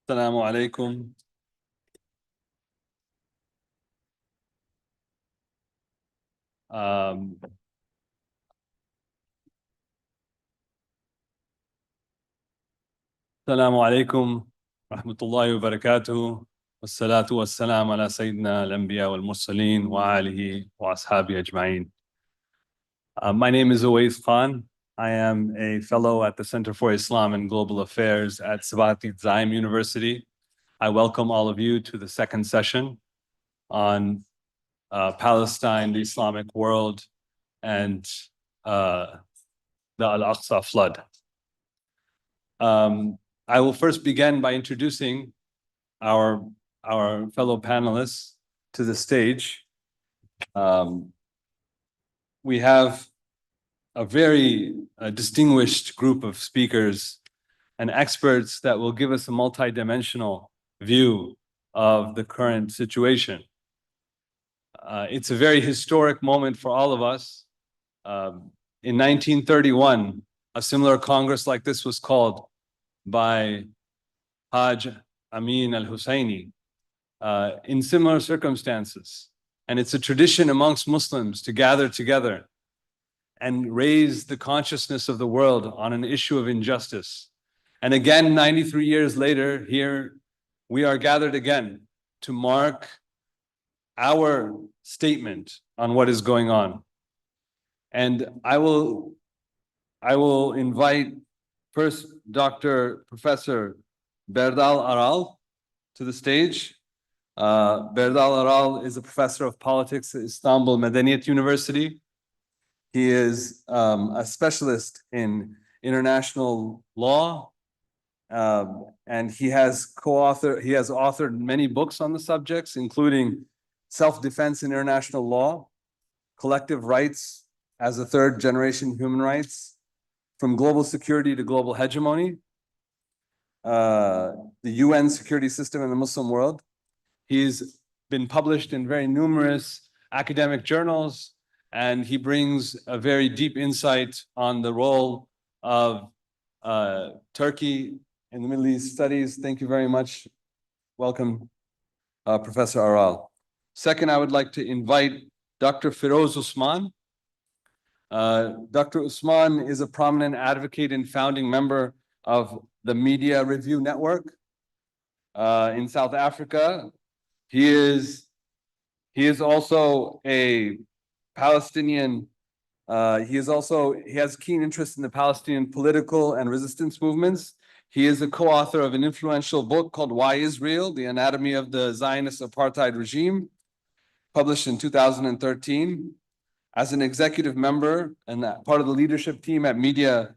Assalamu alaikum. Um, Assalamu alaikum. Rahmatullahi wa barakatuh. Wassalatu wassalam ala Sayyidina al-Anbiya wal-Mursaleen wa alihi wa ashabi ajma'in. My name is Üveys Han. I am a fellow at the Center for Islam and Global Affairs at Sabahat Zaim University. I welcome all of you to the second session on Palestine, the Islamic world, and the Al-Aqsa flood. I will first begin by introducing our fellow panelists to the stage. We have a very distinguished group of speakers and experts that will give us a multidimensional view of the current situation. It's a very historic moment for all of us. In 1931, a similar Congress like this was called by Haj Amin al-Husseini in similar circumstances. And it's a tradition amongst Muslims to gather together and raise the consciousness of the world on an issue of injustice. And again, 93 years later, here we are gathered again to mark our statement on what is going on. And I will invite first Professor Berdal Aral to the stage. Berdal Aral is a professor of politics at Istanbul Medeniyet University. He is a specialist in international law, and he has authored many books on the subjects, including Self-Defense in International Law, Collective Rights as a Third Generation Human Rights, From Global Security to Global Hegemony, the UN security system in the Muslim world. He's been published in very numerous academic journals, and he brings a very deep insight on the role of Turkey in the Middle East studies. Thank you very much. Welcome, Professor Aral. Second, I would like to invite Dr. Firoz Osman. Dr. Osman is a prominent advocate and founding member of the Media Review Network in South Africa. He is also a Palestinian. He has keen interest in the Palestinian political and resistance movements. He is a co-author of an influential book called Why Israel? The Anatomy of the Zionist Apartheid Regime, published in 2013. As an executive member and part of the leadership team at Media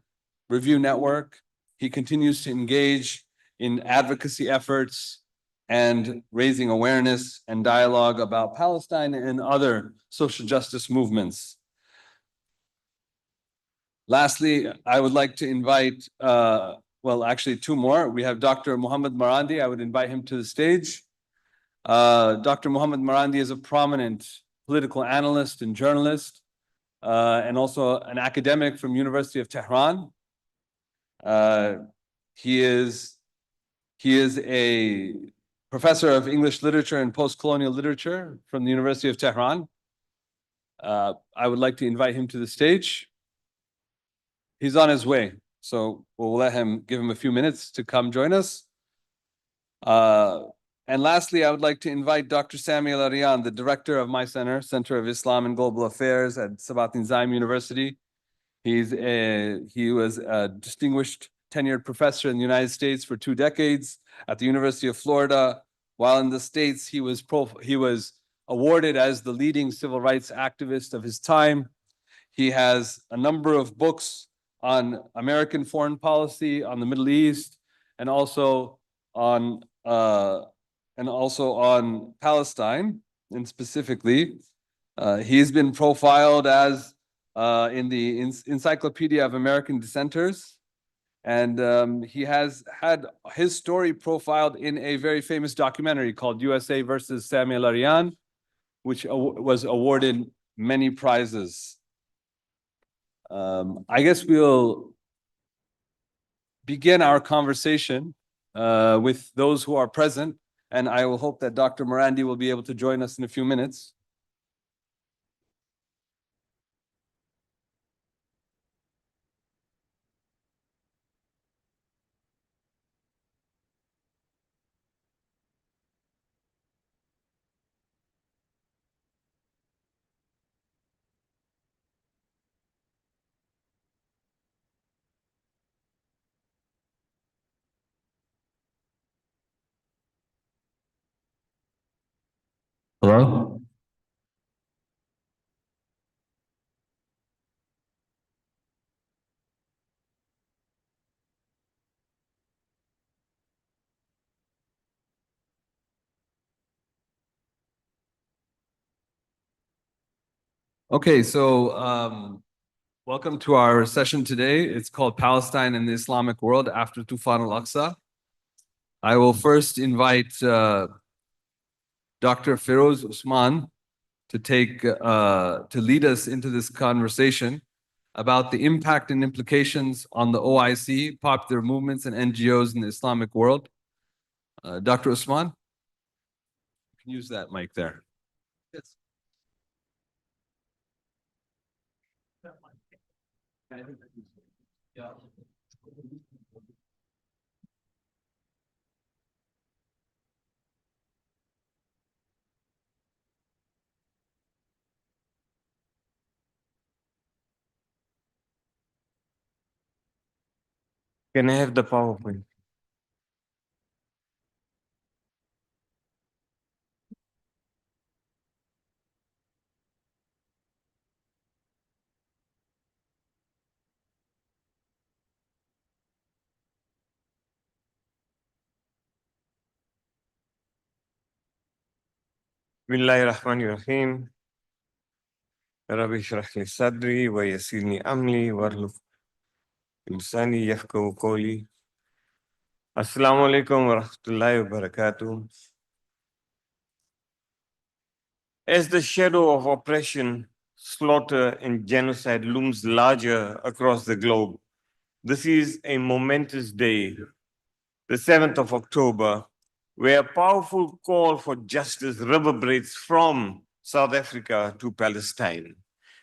Review Network, he continues to engage in advocacy efforts and raising awareness and dialogue about Palestine and other social justice movements. Lastly, I would like to invite, actually two more. We have Dr. Mohammad Marandi. I would invite him to the stage. Dr. Mohammad Marandi is a prominent political analyst and journalist, and also an academic from University of Tehran. He is a professor of English literature and post-colonial literature from the University of Tehran. I would like to invite him to the stage. He's on his way, so we'll give him a few minutes to come join us. And lastly, I would like to invite Dr. Sami Al-Arian, the director of my center, Center of Islam and Global Affairs at Sabahat Zaim University. He was a distinguished tenured professor in the United States for 2 decades at the University of Florida. While in the States, he was awarded as the leading civil rights activist of his time. He has a number of books on American foreign policy, on the Middle East, and also on Palestine, and specifically, he's been profiled as in the Encyclopedia of American Dissenters, and he has had his story profiled in a very famous documentary called USA versus Sami Al-Arian, which was awarded many prizes. I guess we'll begin our conversation with those who are present, and I will hope that Dr. Marandi will be able to join us in a few minutes. Hello? Okay, so welcome to our session today. It's called Palestine and the Islamic World after Toufan Al-Aqsa. I will first invite Dr. Firoz Osman to lead us into this conversation about the impact and implications on the OIC, popular movements, and NGOs in the Islamic world. Dr. Osman, you can use that mic there. Yes. Yeah. Can I have the PowerPoint? Bismillahirrahmanirrahim. Rabbi shrah li sadri wa yassirni amri warhlul lisani yafqahu qawli. Assalamu alaikum wa rahmatullahi wa barakatuh. As the shadow of oppression, slaughter, and genocide looms larger across the globe, this is a momentous day, the 7th of October, where a powerful call for justice reverberates from South Africa to Palestine.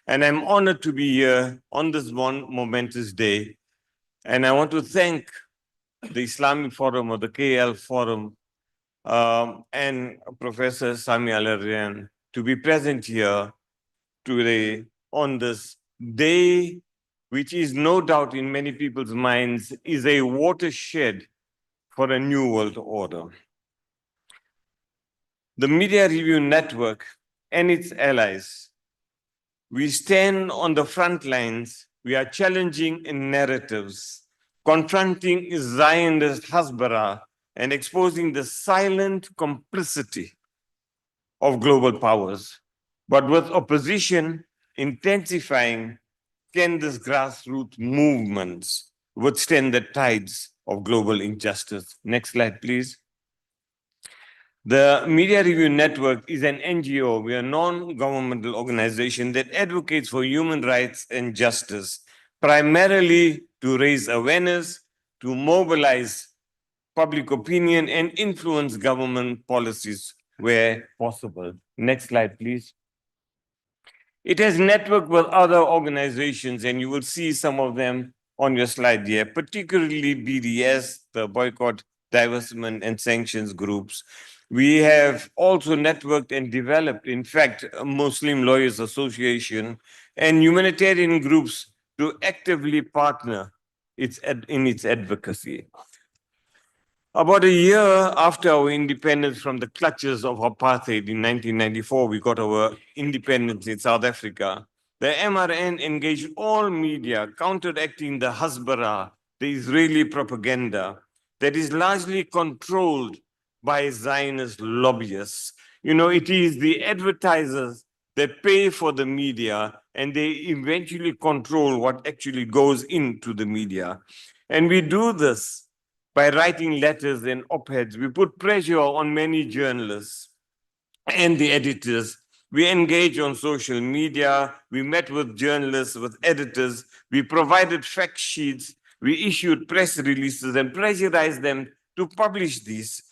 And I'm honored to be here on this one momentous day. And I want to thank the Islamic Forum or the KL Forum and Professor Sami Al-Arian to be present here today on this day, which is no doubt in many people's minds is a watershed for a new world order. The Media Review Network and its allies, we stand on the front lines. We are challenging narratives, confronting Zionist Hasbara, and exposing the silent complicity of global powers. But with opposition intensifying, can this grassroots movements withstand the tides of global injustice? Next slide, please. The Media Review Network is an NGO. We are a non-governmental organization that advocates for human rights and justice, primarily to raise awareness, to mobilize public opinion, and influence government policies where possible. Next slide, please. It has networked with other organizations, and you will see some of them on your slide here, particularly BDS, the Boycott, Divestment, and Sanctions groups. We have also networked and developed, in fact, a Muslim Lawyers Association and humanitarian groups to actively partner in its advocacy. About a year after our independence from the clutches of apartheid in 1994, we got our independence in South Africa. The MRN engaged all media, counteracting the Hasbara, the Israeli propaganda that is largely controlled by Zionist lobbyists. You know, it is the advertisers that pay for the media and they eventually control what actually goes into the media. And we do this by writing letters and op-eds. We put pressure on many journalists and the editors. We engage on social media. We met with journalists, with editors. We provided fact sheets. We issued press releases and pressurized them to publish these,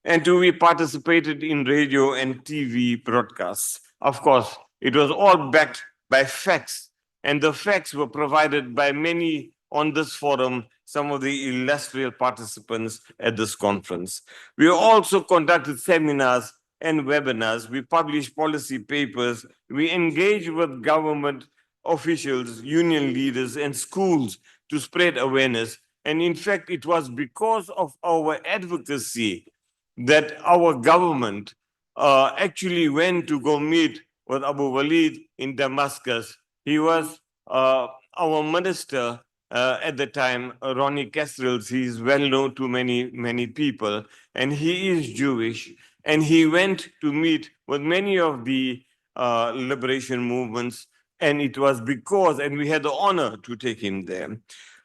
and we participated in radio and TV broadcasts. Of course, it was all backed by facts, and the facts were provided by many on this forum, some of the illustrious participants at this conference. We also conducted seminars and webinars. We published policy papers. We engaged with government officials, union leaders, and schools to spread awareness. And in fact, it was because of our advocacy that our government actually went to go meet with Abu Walid in Damascus. He was our minister at the time, Ronnie Kestrels. He is well known to many people, and he is Jewish. And he went to meet with many of the liberation movements, and it was because, and we had the honor to take him there.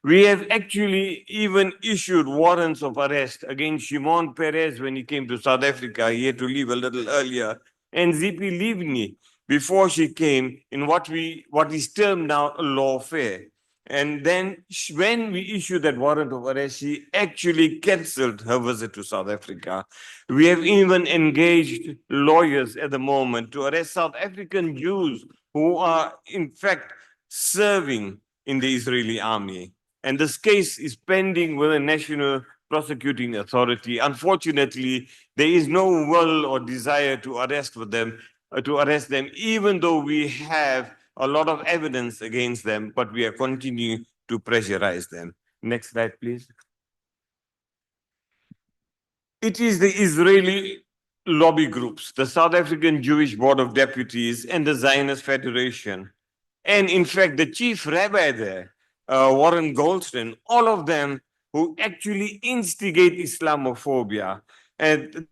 We have actually even issued warrants of arrest against Shimon Peres when he came to South Africa. He had to leave a little earlier. And Zipi Livni, before she came, in what is termed now lawfare. And then when we issued that warrant of arrest, she actually canceled her visit to South Africa. We have even engaged lawyers at the moment to arrest South African Jews who are in fact serving in the Israeli army. And this case is pending with the National Prosecuting Authority. Unfortunately, there is no will or desire to arrest them, even though we have a lot of evidence against them, but we are continuing to pressurize them. Next slide, please. It is the Israeli lobby groups, the South African Jewish Board of Deputies, and the Zionist Federation. And in fact, the chief rabbi there, Warren Goldstein, all of them who actually instigate Islamophobia. And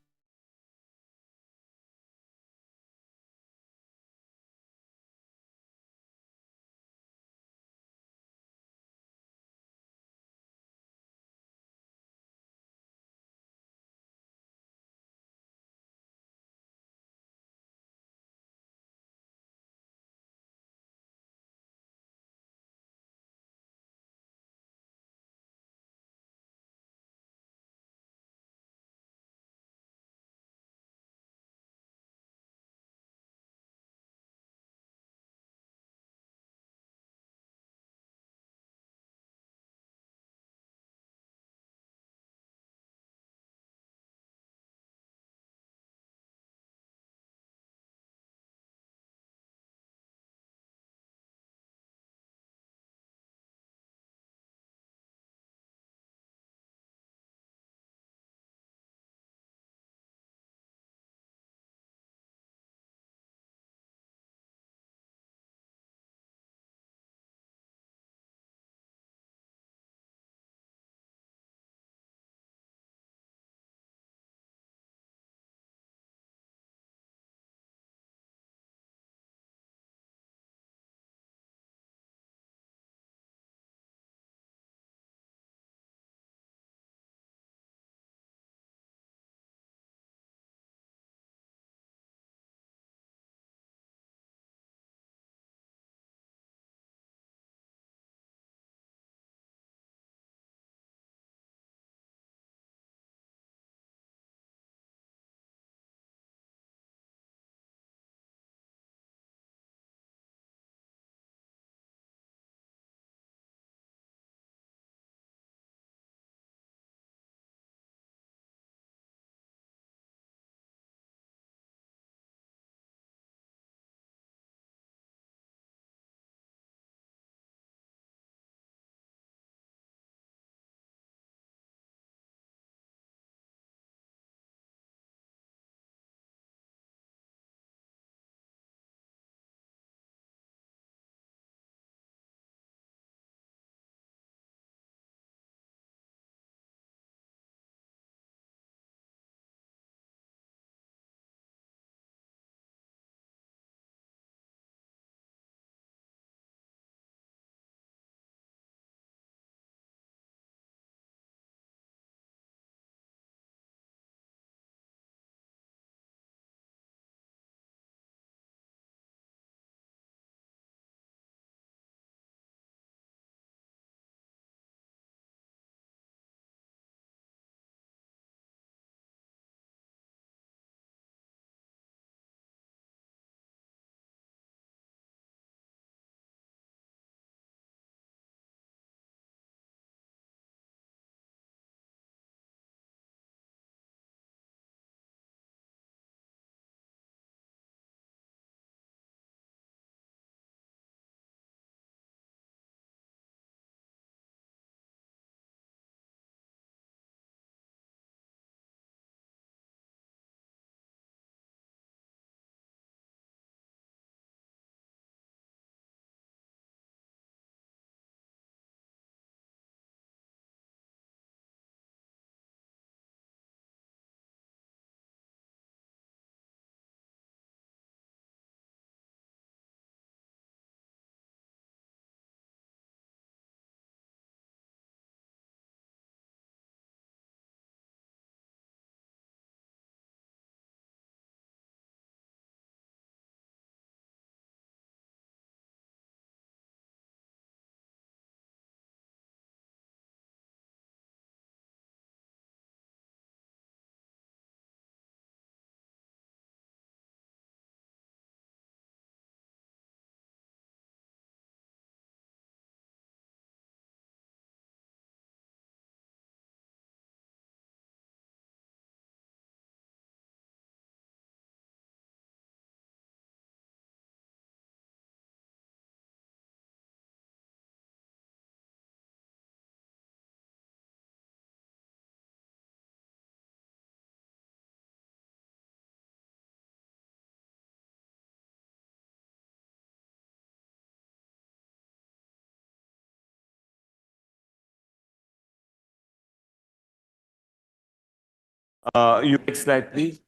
Next slide, please.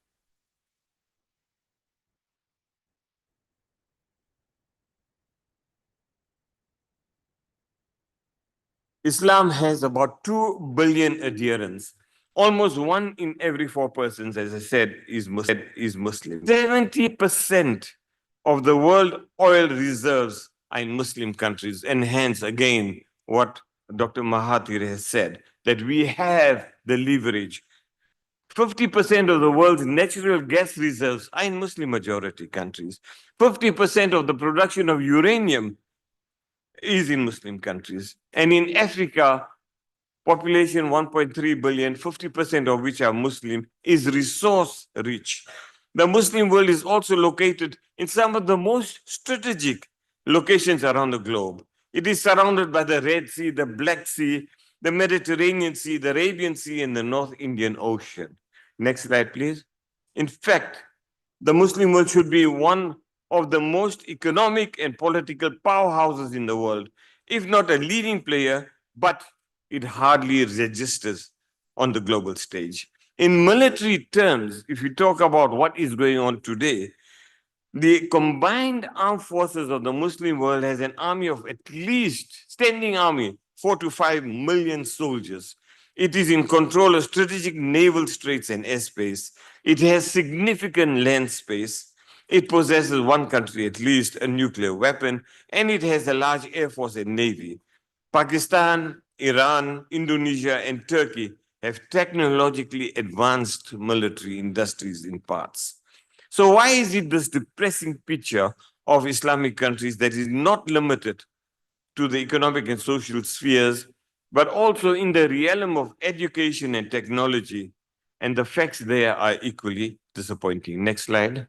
Islam has about 2 billion adherents. Almost 1 in every 4 persons, as I said, is Muslim. 70% of the world oil reserves are in Muslim countries, and hence, again, what Dr. Mahathir has said, that we have the leverage. 50% of the world's natural gas reserves are in Muslim majority countries. 50% of the production of uranium is in Muslim countries. And in Africa, population 1.3 billion, 50% of which are Muslim, is resource rich. The Muslim world is also located in some of the most strategic locations around the globe. It is surrounded by the Red Sea, the Black Sea, the Mediterranean Sea, the Arabian Sea, and the North Indian Ocean. Next slide, please. In fact, the Muslim world should be one of the most economic and political powerhouses in the world, if not a leading player, but it hardly registers on the global stage. In military terms, if you talk about what is going on today, the combined armed forces of the Muslim world has an army of at least, standing army, 4 to 5 million soldiers. It is in control of strategic naval straits and airspace. It has significant land space. It possesses one country, at least, a nuclear weapon, and it has a large air force and navy. Pakistan, Iran, Indonesia, and Turkey have technologically advanced military industries in parts. So why is it this depressing picture of Islamic countries that is not limited to the economic and social spheres, but also in the realm of education and technology? And the facts there are equally disappointing. Next slide.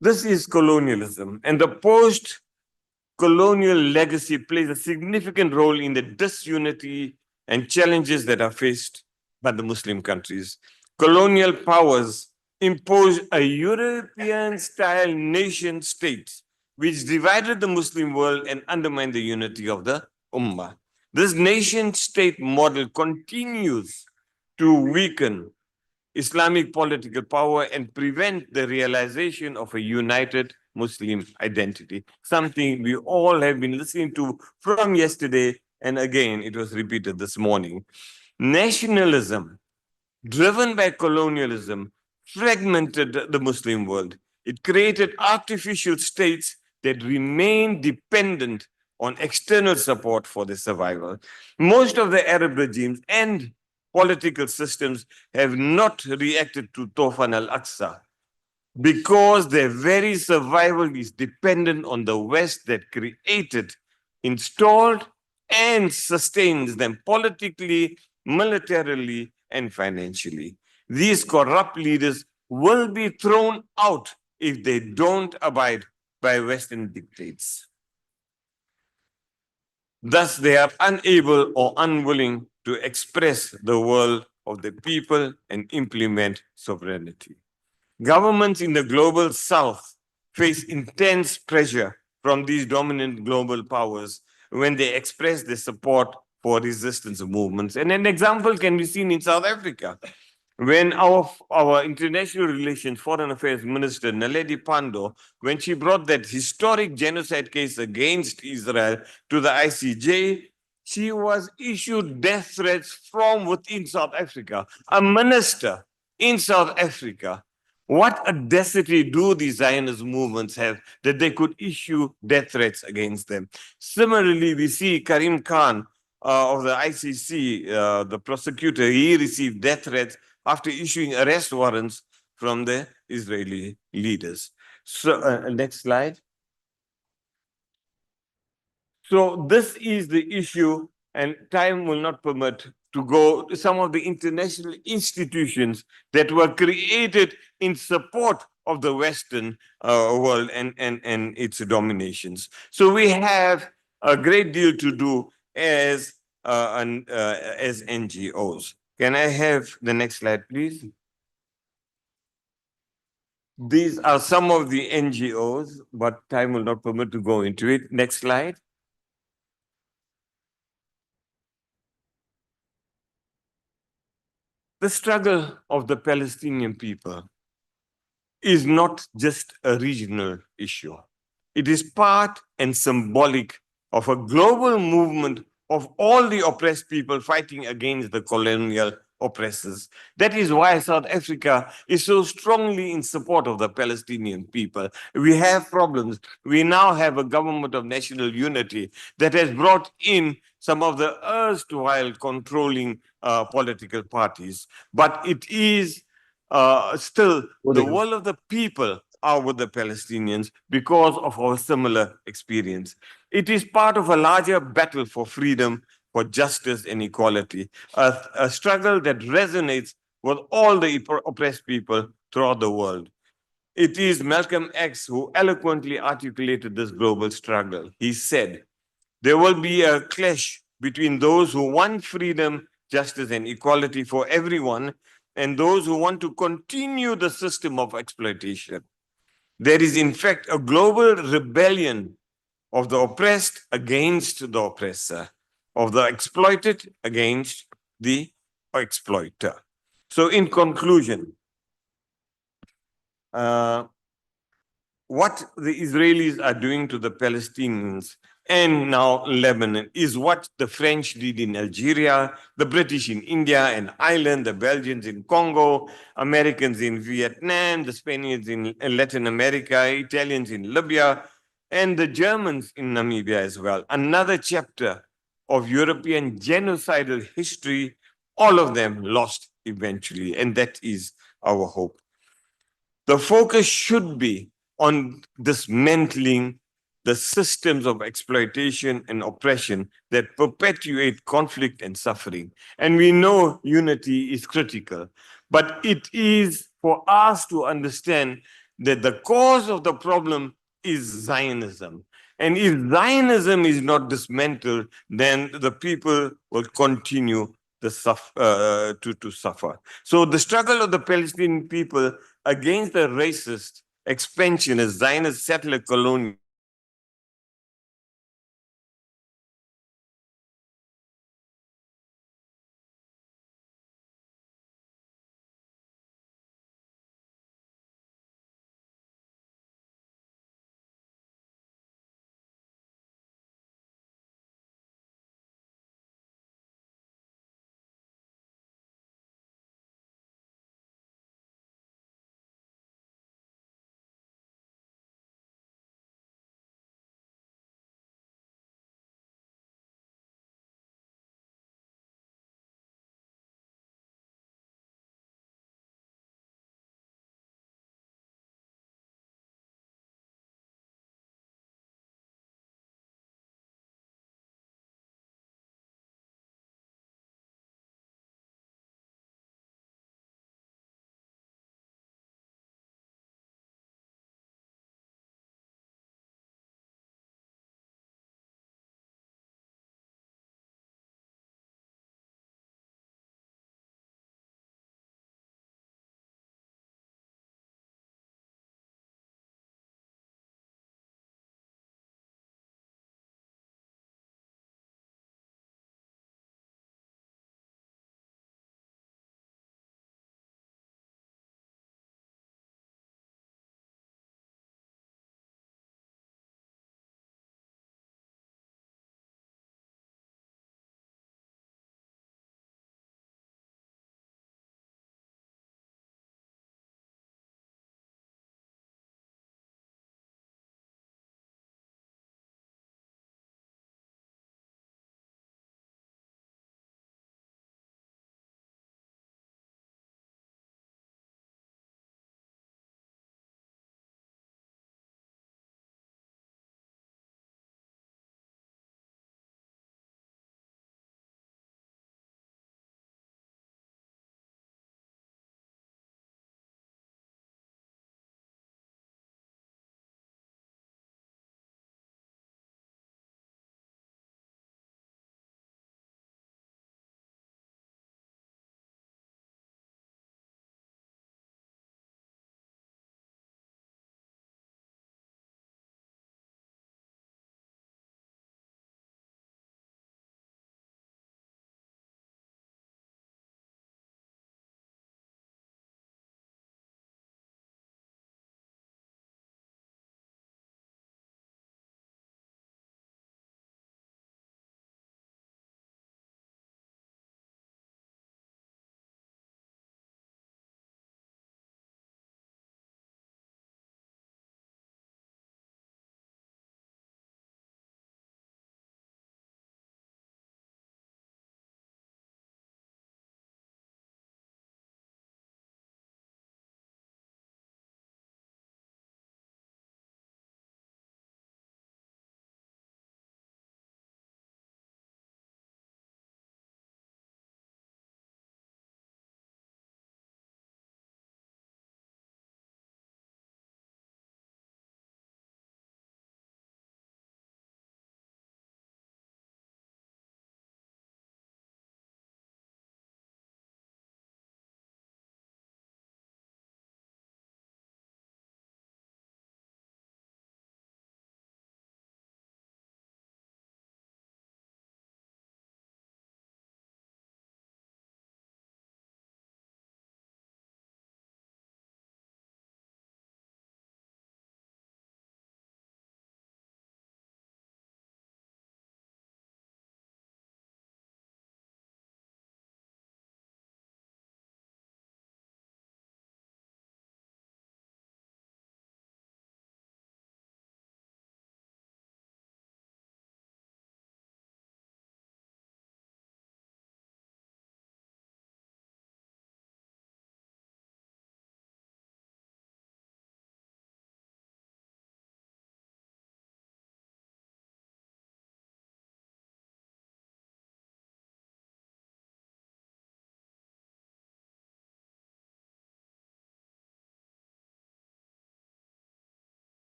This is colonialism, and the post-colonial legacy plays a significant role in the disunity and challenges that are faced by the Muslim countries. Colonial powers imposed a European-style nation state which divided the Muslim world and undermined the unity of the Ummah. This nation-state model continues to weaken Islamic political power and prevent the realization of a united Muslim identity, something we all have been listening to from yesterday, and again, it was repeated this morning. Nationalism, driven by colonialism, fragmented the Muslim world. It created artificial states that remain dependent on external support for their survival. Most of the Arab regimes and political systems have not reacted to Toufan Al-Aqsa because their very survival is dependent on the West that created, installed, and sustains them politically, militarily, and financially. These corrupt leaders will be thrown out if they don't abide by Western dictates. Thus, they are unable or unwilling to express the will of the people and implement sovereignty. Governments in the global south face intense pressure from these dominant global powers when they express their support for resistance movements. And an example can be seen in South Africa, when our international relations foreign affairs minister, Naledi Pandor, when she brought that historic genocide case against Israel to the ICJ, she was issued death threats from within South Africa. A minister in South Africa. What audacity do these Zionist movements have that they could issue death threats against them? Similarly, we see Karim Khan of the ICC, the prosecutor, he received death threats after issuing arrest warrants from the Israeli leaders. So, next slide. So this is the issue, and time will not permit to go to some of the international institutions that were created in support of the Western world and its dominations. So we have a great deal to do as NGOs. Can I have the next slide, please? These are some of the NGOs, but time will not permit to go into it. Next slide. The struggle of the Palestinian people is not just a regional issue. It is part and symbolic of a global movement of all the oppressed people fighting against the colonial oppressors. That is why South Africa is so strongly in support of the Palestinian people. We have problems. We now have a government of national unity that has brought in some of the erstwhile controlling political parties. But it is still the will of the people are with the Palestinians because of our similar experience. It is part of a larger battle for freedom, for justice and equality, a struggle that resonates with all the oppressed people throughout the world. It is Malcolm X who eloquently articulated this global struggle. He said, there will be a clash between those who want freedom, justice, and equality for everyone, and those who want to continue the system of exploitation. There is, in fact, a global rebellion of the oppressed against the oppressor, of the exploited against the exploiter. So, in conclusion, what the Israelis are doing to the Palestinians and now Lebanon is what the French did in Algeria, the British in India and Ireland, the Belgians in Congo, Americans in Vietnam, the Spaniards in Latin America, Italians in Libya, and the Germans in Namibia as well. Another chapter of European genocidal history, all of them lost eventually, and that is our hope. The focus should be on dismantling the systems of exploitation and oppression that perpetuate conflict and suffering. And we know unity is critical, but it is for us to understand that the cause of the problem is Zionism. And if Zionism is not dismantled, then the people will continue to suffer. So the struggle of the Palestinian people against the racist expansionist Zionist settler colonial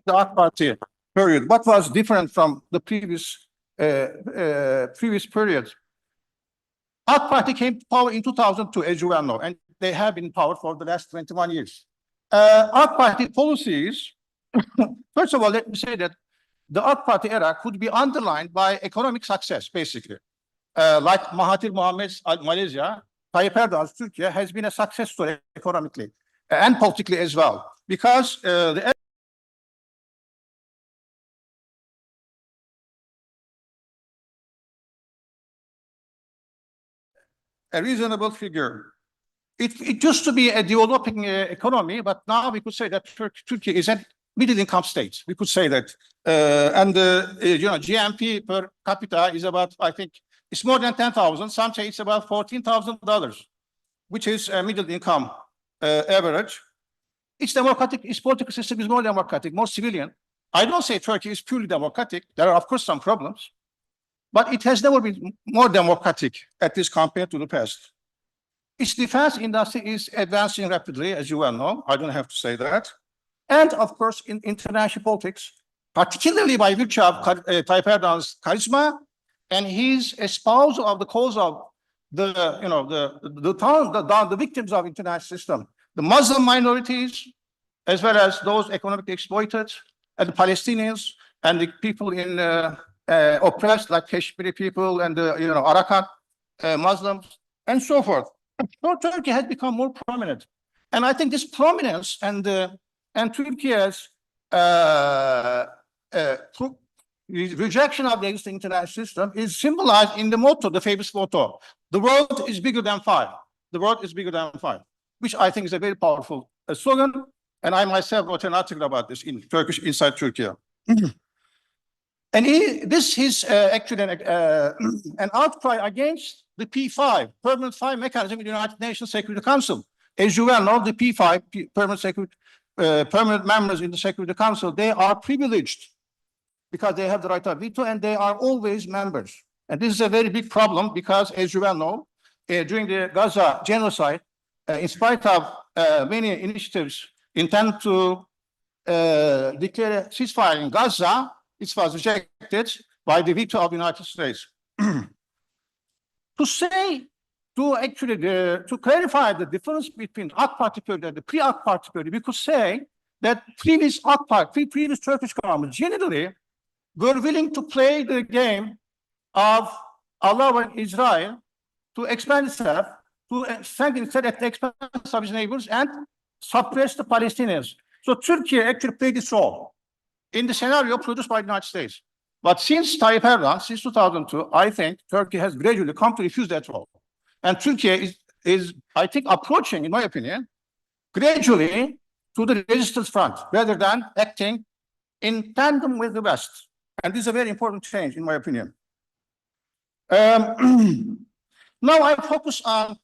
the AK Party period, what was different from the previous period? AK Party came to power in 2002, as you well know, and they have been in power for the last 21 years. AK Party policies, first of all, let me say that the AK Party era could be underlined by economic success, basically. Like Mahathir Mohammed's Malaysia, Tayyip Erdogan's Turkey has been a success story economically and politically as well, because the a reasonable figure. It used to be a developing economy, but now we could say that Turkey is a middle-income state. We could say that, and GNP per capita is about, I think, it's more than 10,000. Some say it's about $14,000, which is a middle-income average. It's democratic. Its political system is more democratic, more civilian. I don't say Turkey is purely democratic. There are, of course, some problems, but it has never been more democratic at least compared to the past. Its defense industry is advancing rapidly, as you well know. I don't have to say that. And of course, in international politics, particularly by virtue of Tayyip Erdogan's charisma and his espousal of the cause of the victims of international system, the Muslim minorities, as well as those economically exploited, and the Palestinians and the people in oppressed, like Kashmiri people and the Arakan Muslims, and so forth. So Turkey has become more prominent, and I think this prominence and Turkey's rejection of the existing international system is symbolized in the motto, the famous motto: "The world is bigger than five." The world is bigger than five, which I think is a very powerful slogan. And I myself wrote an article about this in Turkish Inside Turkey. And this is actually an outcry against the P5, Permanent Five mechanism in the United Nations Security Council. As you well know, the P5, permanent members in the Security Council, they are privileged because they have the right of veto and they are always members. And this is a very big problem because, as you well know, during the Gaza genocide, in spite of many initiatives intend to declare a ceasefire in Gaza, it was rejected by the veto of the United States. To clarify the difference between AK Party period and the pre-AK Party period, we could say that previous Turkish governments generally were willing to play the game of allowing Israel to expand itself, to strengthen itself at the expense of its neighbors and suppress the Palestinians. So Turkey actually played this role in the scenario produced by the United States. But since Tayyip Erdogan, since 2002, I think Turkey has gradually come to refuse that role. And Turkey is, I think, approaching, in my opinion, gradually to the resistance front, rather than acting in tandem with the West. And this is a very important change, in my opinion. Now I focus on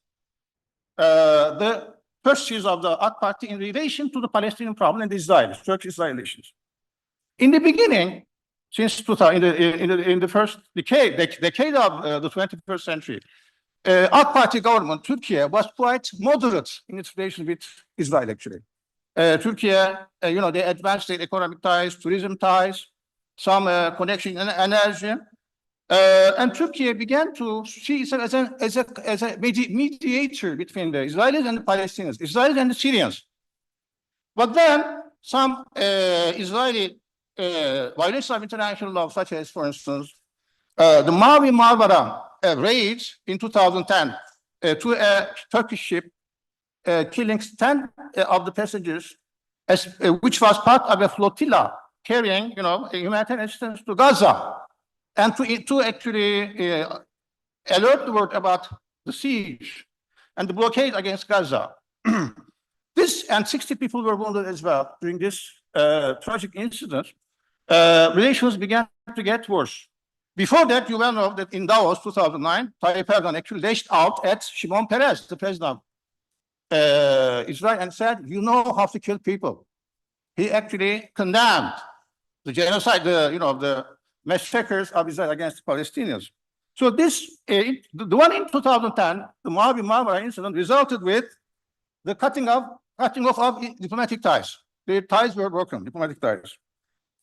the pursuits of the AK Party in relation to the Palestinian problem and the Israelis, Turkish-Israeli relations. In the beginning, since 2000, in the first decade of the 21st century, AK Party government, Turkey, was quite moderate in its relations with Israel, actually. Turkey, they advanced their economic ties, tourism ties, some connection in energy. And Turkey began to see itself as a mediator between the Israelis and the Palestinians, Israelis and the Syrians. But then some Israeli violations of international law, such as, for instance, the Mavi Marmara raid in 2010 to a Turkish ship, killing 10 of the passengers, which was part of a flotilla carrying, humanitarian assistance to Gaza, and to actually alert the world about the siege and the blockade against Gaza. This, and 60 people were wounded as well during this tragic incident. Relations began to get worse. Before that, you well know that in Davos 2009, Tayyip Erdogan actually lashed out at Shimon Peres, the president of Israel, and said, "You know how to kill people." He actually condemned the genocide, the massacres of Israel against the Palestinians. So this, the one in 2010, the Mavi Marmara incident, resulted with the cutting off of diplomatic ties. The ties were broken, diplomatic ties.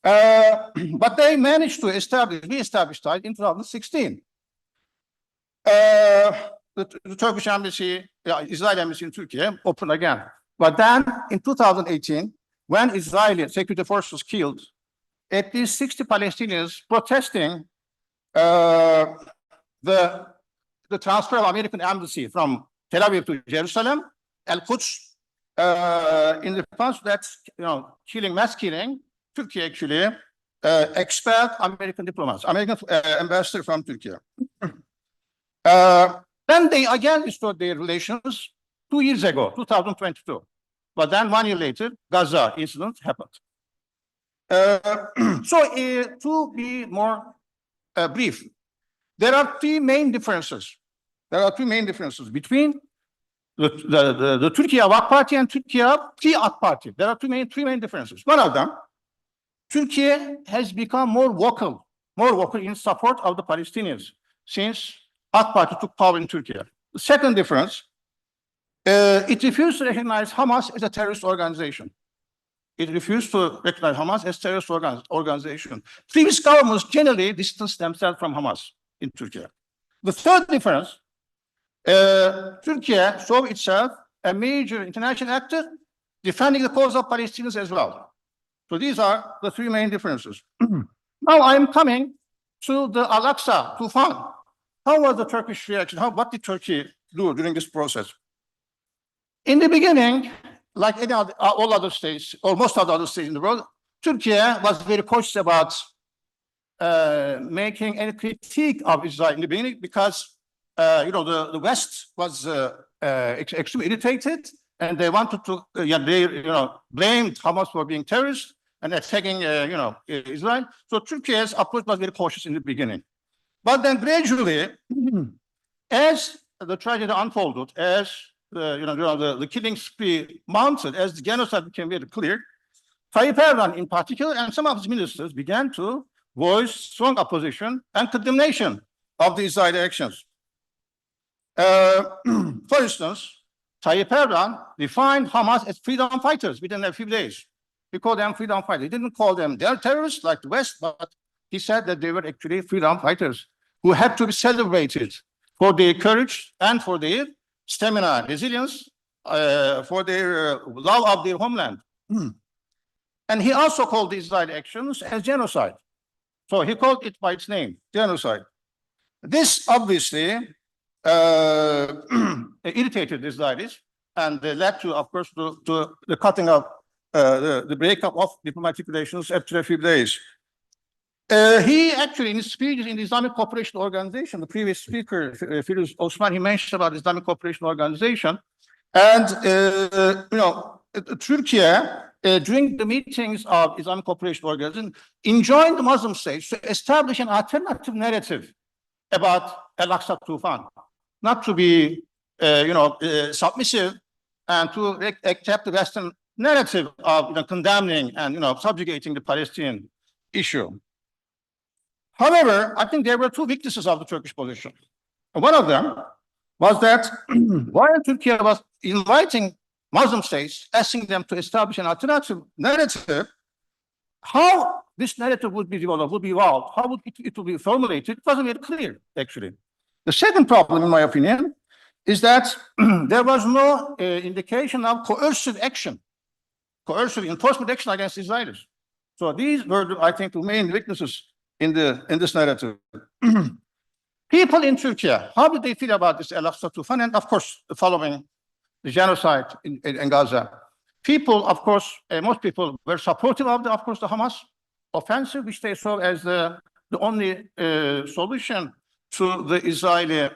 But they managed to re-establish ties in 2016. The Turkish embassy, Israeli embassy in Turkey opened again. But then in 2018, when Israeli security forces killed at least 60 Palestinians protesting the transfer of American embassy from Tel Aviv to Jerusalem, Al-Quds, in response to that, mass killing, Turkey actually expelled American diplomats, American ambassador from Turkey. Then they again restored their relations 2 years ago, 2022. But then 1 year later, Gaza incident happened. To be more brief, there are three main differences. Between the Turkey of AK Party and Turkey of pre-AK Party. There are three main differences. One of them, Turkey has become more vocal in support of the Palestinians since AK Party took power in Turkey. The second difference, it refused to recognize Hamas as a terrorist organization. Previous governments generally distanced themselves from Hamas in Turkey. The third difference, Turkey saw itself a major international actor defending the cause of Palestinians as well. So these are the three main differences. Now I'm coming to the Al-Aqsa, Toufan. How was the Turkish reaction? What did Turkey do during this process? In the beginning, like all other states, or most of the other states in the world, Turkey was very cautious about making any critique of Israel in the beginning because the West was extremely irritated, and they wanted to blamed Hamas for being terrorists and attacking Israel. So Turkey's approach was very cautious in the beginning. But then gradually, as the tragedy unfolded, as the killing spree mounted, as the genocide became very clear, Tayyip Erdogan in particular and some of his ministers began to voice strong opposition and condemnation of the Israeli actions. For instance, Tayyip Erdogan defined Hamas as freedom fighters within a few days. He called them freedom fighters. He didn't call them they're terrorists like the West, but he said that they were actually freedom fighters who had to be celebrated for their courage and for their stamina, resilience, for their love of their homeland. And he also called the Israeli actions as genocide. So he called it by its name, genocide. This obviously irritated the Israelis and led to, of course, to the cutting of the breakup of diplomatic relations after a few days. He actually, in his speeches in the Islamic Cooperation Organization, the previous speaker, Firoz Osman, he mentioned about the Islamic Cooperation Organization. And, Turkey, during the meetings of Islamic Cooperation Organization, enjoined the Muslim states to establish an alternative narrative about Al-Aqsa Toufan, not to be, submissive and to accept the Western narrative of condemning and, subjugating the Palestinian issue. However, I think there were two weaknesses of the Turkish position. One of them was that while Turkey was inviting Muslim states, asking them to establish an alternative narrative, how this narrative would be developed, would be evolved, how it would be formulated, it wasn't very clear, actually. The second problem, in my opinion, is that there was no indication of coercive enforcement action against Israelis. So these were, I think, the main weaknesses in this narrative. People in Turkey, how did they feel about this Al-Aqsa Toufan? And of course, following the genocide in Gaza, people, of course, most people were supportive of the Hamas offensive, which they saw as the only solution to the Israeli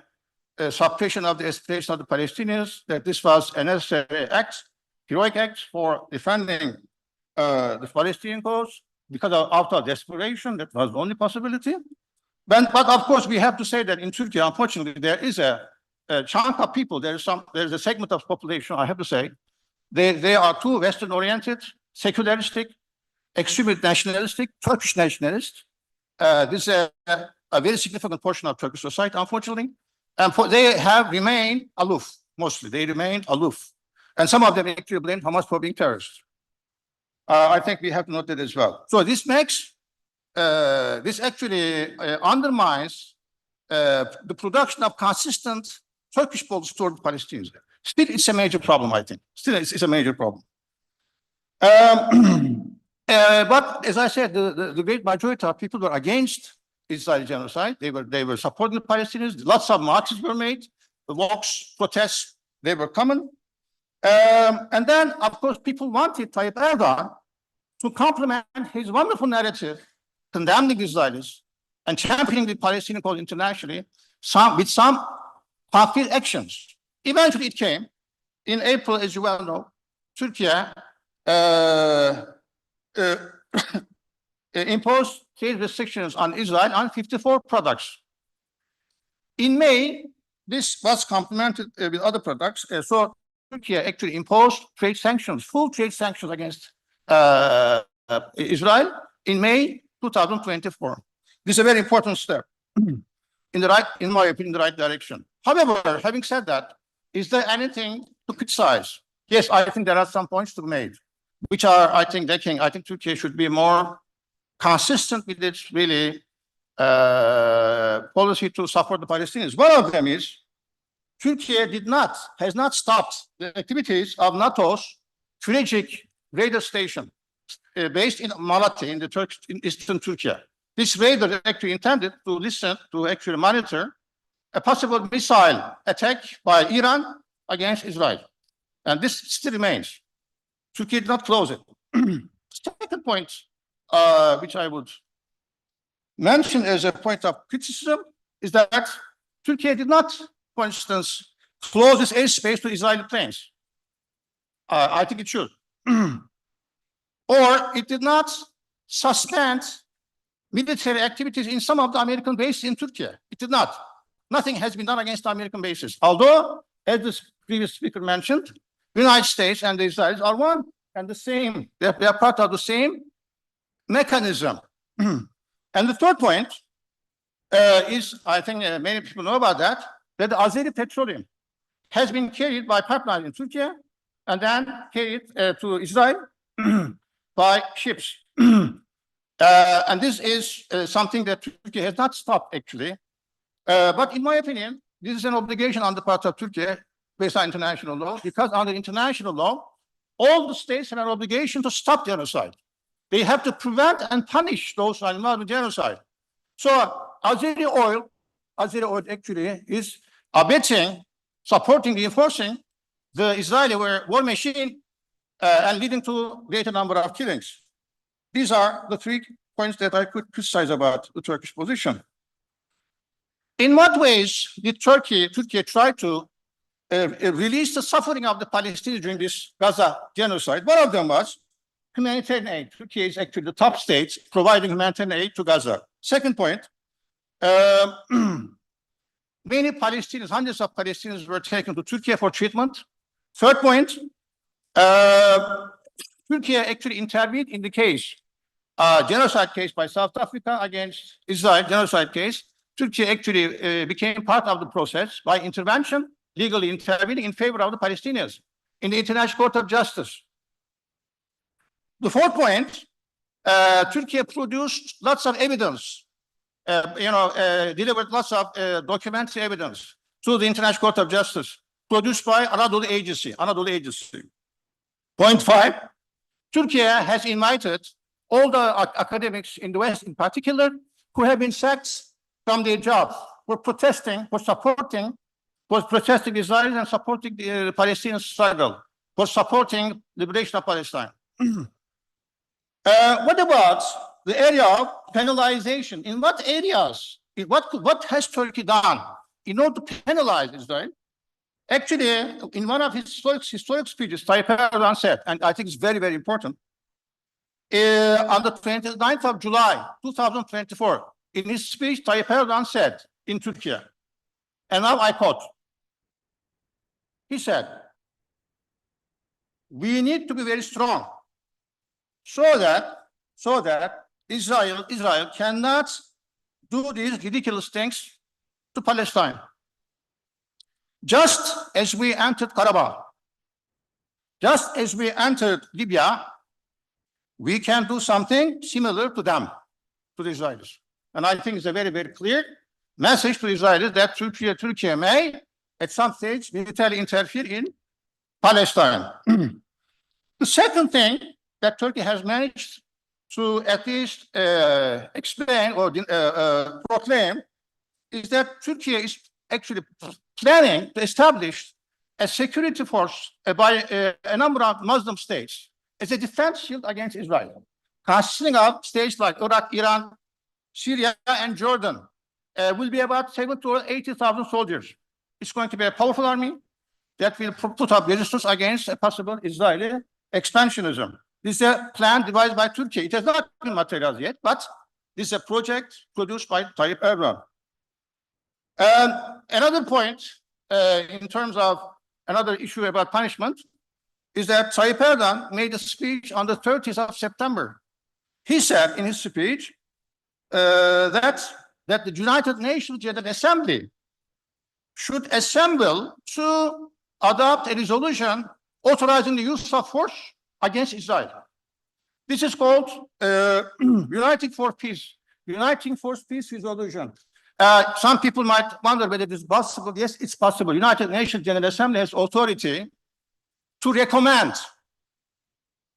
suppression of the aspiration of the Palestinians, that this was a necessary act, heroic act for defending the Palestinian cause, because out of desperation, that was the only possibility. But of course, we have to say that in Turkey, unfortunately, there is a chunk of people, there's a segment of population, I have to say, they are too Western-oriented, secularistic, extremely nationalistic, Turkish nationalists. This is a very significant portion of Turkish society, unfortunately. And they have remained aloof, mostly. They remained aloof. And some of them actually blamed Hamas for being terrorists. I think we have to note that as well. So this makes, this actually undermines the production of consistent Turkish policy toward the Palestinians. Still, it's a major problem, I think. Still, it's a major problem. But as I said, the great majority of people were against Israeli genocide. They were supporting the Palestinians. Lots of marches were made. The walks, protests, they were common. And then, of course, people wanted Tayyip Erdogan to complement his wonderful narrative condemning Israelis and championing the Palestinian cause internationally with some concrete actions. Eventually, it came. In April, as you well know, Turkey imposed trade restrictions on Israel on 54 products. In May, this was complemented with other products. So Turkey actually imposed trade sanctions, full trade sanctions against Israel in May 2024. This is a very important step in my opinion, in the right direction. However, having said that, is there anything to criticize? Yes, I think there are some points to be made, which are, I think Turkey should be more consistent with its really policy to support the Palestinians. One of them is Turkey has not stopped the activities of NATO's strategic radar station based in Malatya in eastern Turkey. This radar actually intended to actually monitor a possible missile attack by Iran against Israel. And this still remains. Turkey did not close it. Second point, which I would mention as a point of criticism, is that Turkey did not, for instance, close its airspace to Israeli planes. I think it should. Or it did not suspend military activities in some of the American bases in Turkey. It did not. Nothing has been done against the American bases. Although, as the previous speaker mentioned, the United States and the Israelis are one and the same. They are part of the same mechanism. And the third point is, I think many people know about that the Azeri petroleum has been carried by pipeline in Turkey and then carried to Israel by ships. And this is something that Turkey has not stopped, actually. But in my opinion, this is an obligation on the part of Turkey based on international law, because under international law, all the states have an obligation to stop genocide. They have to prevent and punish those who are involved in genocide. So Azeri oil actually is abetting, supporting, reinforcing the Israeli war machine and leading to greater number of killings. These are the 3 points that I could criticize about the Turkish position. In what ways did Turkey try to release the suffering of the Palestinians during this Gaza genocide? One of them was humanitarian aid. Turkey is actually the top state providing humanitarian aid to Gaza. Second point, many Palestinians, hundreds of Palestinians were taken to Turkey for treatment. Third point, Turkey actually intervened in the case, genocide case by South Africa against Israel, genocide case. Turkey actually became part of the process by intervention, legally intervening in favor of the Palestinians in the International Court of Justice. The fourth point, Turkey produced lots of evidence, delivered lots of documentary evidence to the International Court of Justice, produced by Anadolu Agency. Point 5, Turkey has invited all the academics in the West in particular who have been sacked from their jobs for protesting, for protesting Israelis and supporting the Palestinian struggle, for supporting liberation of Palestine. What about the area of penalization? In what areas, what has Turkey done in order to penalize Israel? Actually, in one of his historic speeches, Tayyip Erdogan said, and I think it's very, very important, on the 29th of July, 2024, in his speech, Tayyip Erdogan said in Turkey, and now I quote, he said, "We need to be very strong so that Israel cannot do these ridiculous things to Palestine. Just as we entered Karabakh, just as we entered Libya, we can do something similar to them, to the Israelis. And I think it's a very, very clear message to Israelis that Turkey may, at some stage, militarily interfere in Palestine. The second thing that Turkey has managed to at least explain or proclaim is that Turkey is actually planning to establish a security force by a number of Muslim states as a defense shield against Israel, consisting of states like Iraq, Iran, Syria, and Jordan. Will be about 70,000 or 80,000 soldiers. It's going to be a powerful army that will put up resistance against a possible Israeli expansionism. This is a plan devised by Turkey. It has not been materialized yet, but this is a project produced by Tayyip Erdogan. Another point in terms of another issue about punishment is that Tayyip Erdogan made a speech on the 30th of September. He said in his speech that the United Nations General Assembly should assemble to adopt a resolution authorizing the use of force against Israel. This is called Uniting for Peace Resolution. Some people might wonder whether it is possible. Yes, it's possible. United Nations General Assembly has authority to recommend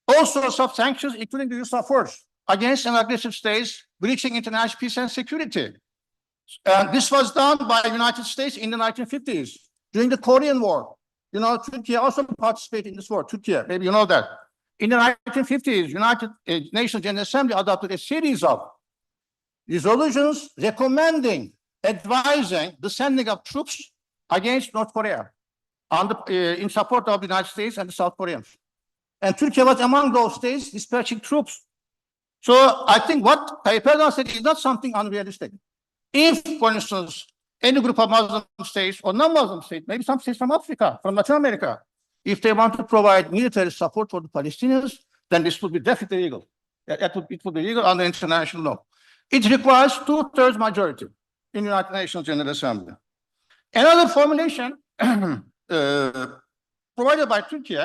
all sorts of sanctions, including the use of force, against an aggressive state breaching international peace and security. This was done by the United States in the 1950s during the Korean War. You know, Turkey also participated in this war. Turkey, maybe you know that. In the 1950s, United Nations General Assembly adopted a series of resolutions recommending, advising the sending of troops against North Korea in support of the United States and the South Koreans. And Turkey was among those states dispatching troops. So I think what Tayyip Erdogan said is not something unrealistic. If, for instance, any group of Muslim states or non-Muslim states, maybe some states from Africa, from Latin America, if they want to provide military support for the Palestinians, then this would be definitely legal. It would be legal under international law. It requires 2/3 majority in the United Nations General Assembly. Another formulation provided by Turkey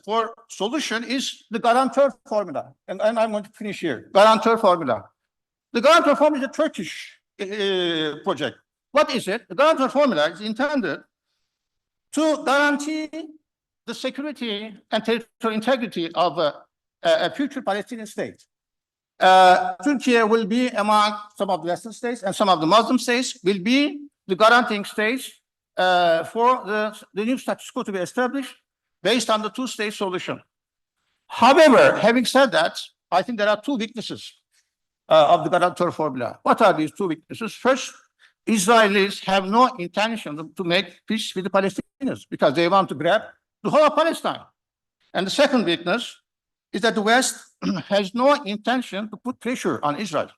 for solution is the guarantor formula. And I'm going to finish here. Guarantor formula. The guarantor formula is a Turkish project. What is it? The guarantor formula is intended to guarantee the security and territorial integrity of a future Palestinian state. Turkey will be among some of the Western states, and some of the Muslim states will be the guaranteeing states for the new status quo to be established based on the two-state solution. However, having said that, I think there are two weaknesses of the guarantor formula. What are these two weaknesses? First, Israelis have no intention to make peace with the Palestinians because they want to grab the whole of Palestine. And the second weakness is that the West has no intention to put pressure on Israel.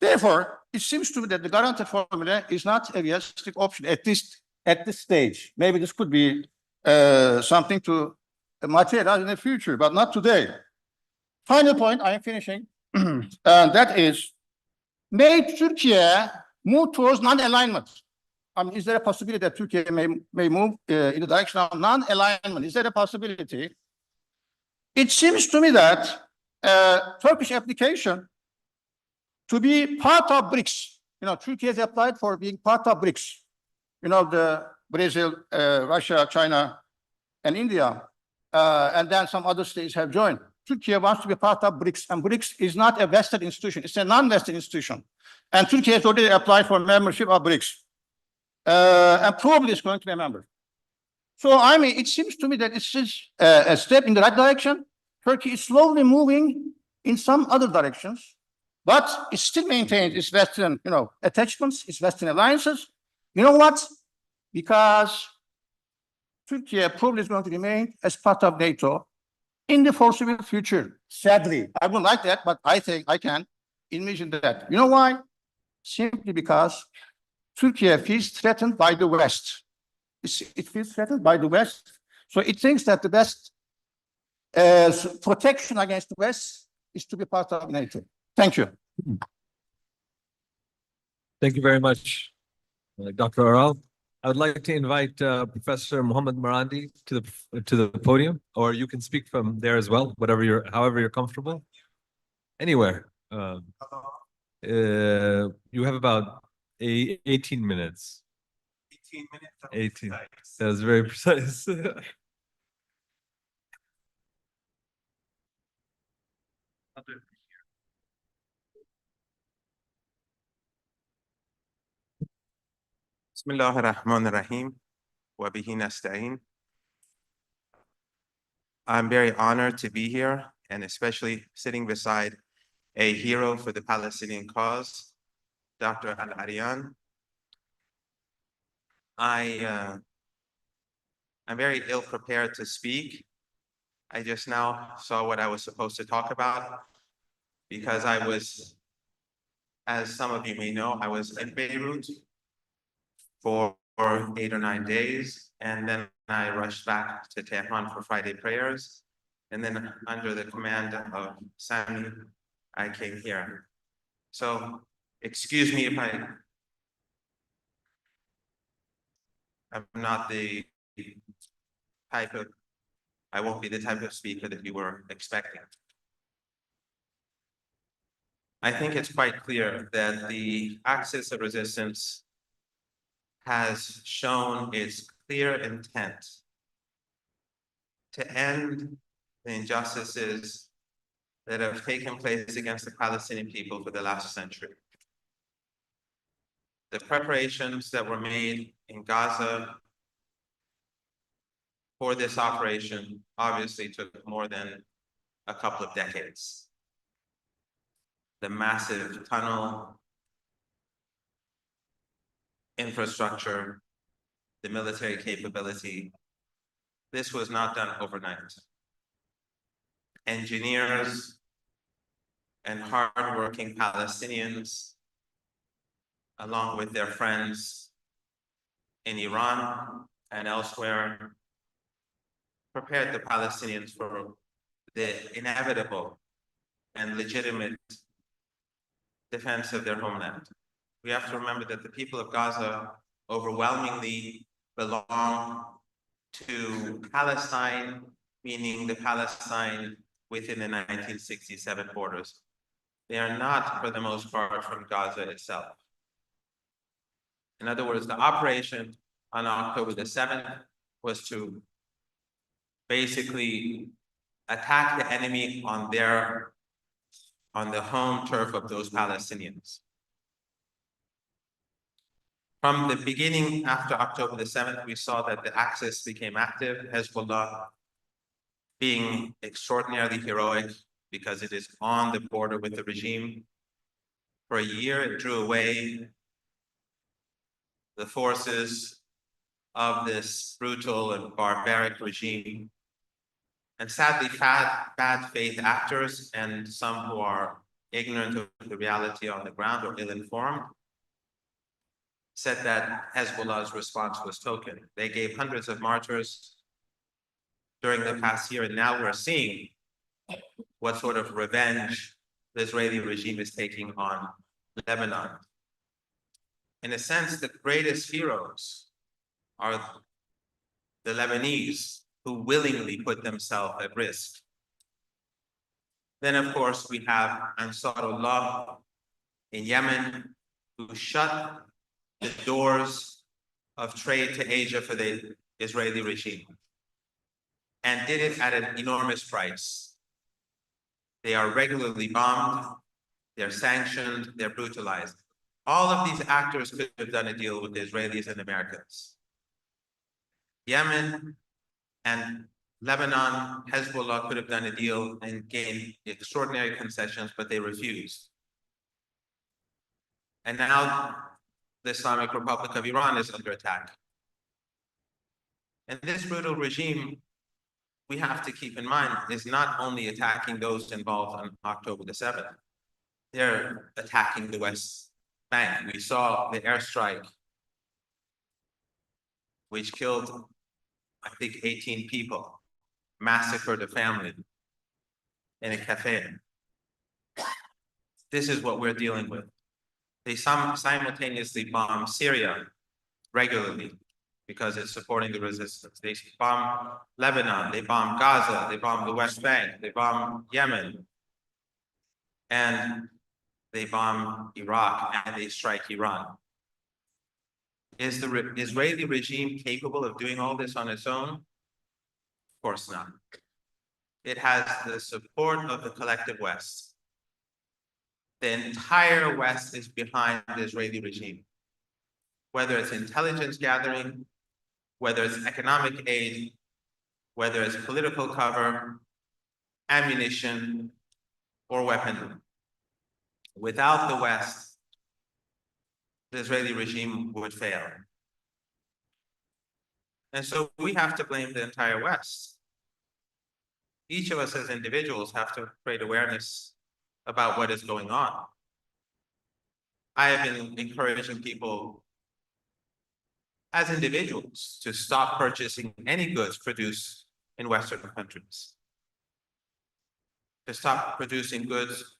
Therefore, it seems to me that the guarantor formula is not a realistic option, at least at this stage. Maybe this could be something to materialize in the future, but not today. Final point, I am finishing, and that is, may Turkey move towards non-alignment? I mean, is there a possibility that Turkey may move in the direction of non-alignment? Is there a possibility? It seems to me that Turkish application to be part of BRICS, you know, Turkey has applied for being part of BRICS, you know, the Brazil, Russia, China, and India, and then some other states have joined. Turkey wants to be part of BRICS, and BRICS is not a Western institution, it's a non-Western institution. And Turkey has already applied for membership of BRICS, and probably is going to be a member. So, I mean, it seems to me that it's just a step in the right direction. Turkey is slowly moving in some other directions, but it still maintains its Western, you know, attachments, its Western alliances. You know what? Because Turkey probably is going to remain as part of NATO in the foreseeable future. Sadly, I wouldn't like that, but I think I can envision that. You know why? Simply because Turkey feels threatened by the West. It feels threatened by the West. So it thinks that the best protection against the West is to be part of NATO. Thank you. Thank you very much, Dr. Aral. I would like to invite Professor Mohammad Marandi to the podium, or you can speak from there as well, however you're comfortable. Anywhere. You have about 18 minutes. 18 minutes. 18. That was very precise. Bismillah ar-Rahman ar-Rahim. Wa bihi nasta'in. I'm very honored to be here and especially sitting beside a hero for the Palestinian cause, Dr. Al-Arian. I'm very ill prepared to speak. I just now saw what I was supposed to talk about because I was, as some of you may know, I was in Beirut for 8 or 9 days, and then I rushed back to Tehran for Friday prayers. And then under the command of Sami, I came here. So excuse me if I'm not the type of, I won't be the type of speaker that you were expecting. I think it's quite clear that the axis of resistance has shown its clear intent to end the injustices that have taken place against the Palestinian people for the last century. The preparations that were made in Gaza for this operation obviously took more than a couple of decades. The massive tunnel, infrastructure, the military capability, this was not done overnight. Engineers and hardworking Palestinians, along with their friends in Iran and elsewhere, prepared the Palestinians for the inevitable and legitimate defense of their homeland. We have to remember that the people of Gaza overwhelmingly belong to Palestine, meaning the Palestine within the 1967 borders. They are not, for the most part, from Gaza itself. In other words, the operation on October the 7th was to basically attack the enemy on the home turf of those Palestinians. From the beginning, after October the 7th, we saw that the Axis became active, Hezbollah being extraordinarily heroic because it is on the border with the regime. For a year, it drew away the forces of this brutal and barbaric regime. And sadly, bad faith actors and some who are ignorant of the reality on the ground or ill-informed said that Hezbollah's response was token. They gave hundreds of martyrs during the past year, and now we're seeing what sort of revenge the Israeli regime is taking on Lebanon. In a sense, the greatest heroes are the Lebanese who willingly put themselves at risk. Then, of course, we have Ansarullah in Yemen, who shut the doors of trade to Asia for the Israeli regime and did it at an enormous price. They are regularly bombed, they're sanctioned, they're brutalized. All of these actors could have done a deal with the Israelis and Americans. Yemen and Lebanon, Hezbollah could have done a deal and gained extraordinary concessions, but they refused. And now the Islamic Republic of Iran is under attack. And this brutal regime, we have to keep in mind, is not only attacking those involved on October the 7th, they're attacking the West Bank. We saw the airstrike, which killed, I think, 18 people, massacred a family in a cafe. This is what we're dealing with. They simultaneously bomb Syria regularly, because it's supporting the resistance. They bomb Lebanon, they bomb Gaza, they bomb the West Bank, they bomb Yemen, and they bomb Iraq, and they strike Iran. Is the Israeli regime capable of doing all this on its own? Of course not. It has the support of the collective West. The entire West is behind the Israeli regime, whether it's intelligence gathering, whether it's economic aid, whether it's political cover, ammunition, or weaponry. Without the West, the Israeli regime would fail. And so we have to blame the entire West. Each of us as individuals have to create awareness about what is going on. I have been encouraging people as individuals to stop purchasing any goods produced in Western countries, to stop producing goods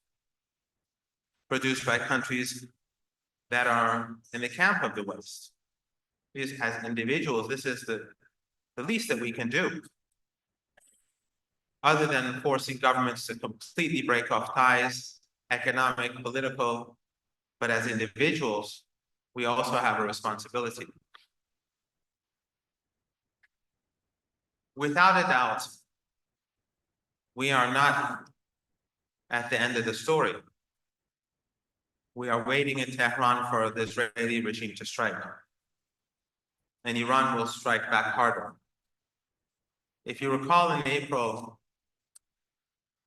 produced by countries that are in the camp of the West. Because as individuals, this is the least that we can do, other than forcing governments to completely break off ties, economic, political, but as individuals, we also have a responsibility. Without a doubt, we are not at the end of the story. We are waiting in Tehran for the Israeli regime to strike. And Iran will strike back harder. If you recall in April,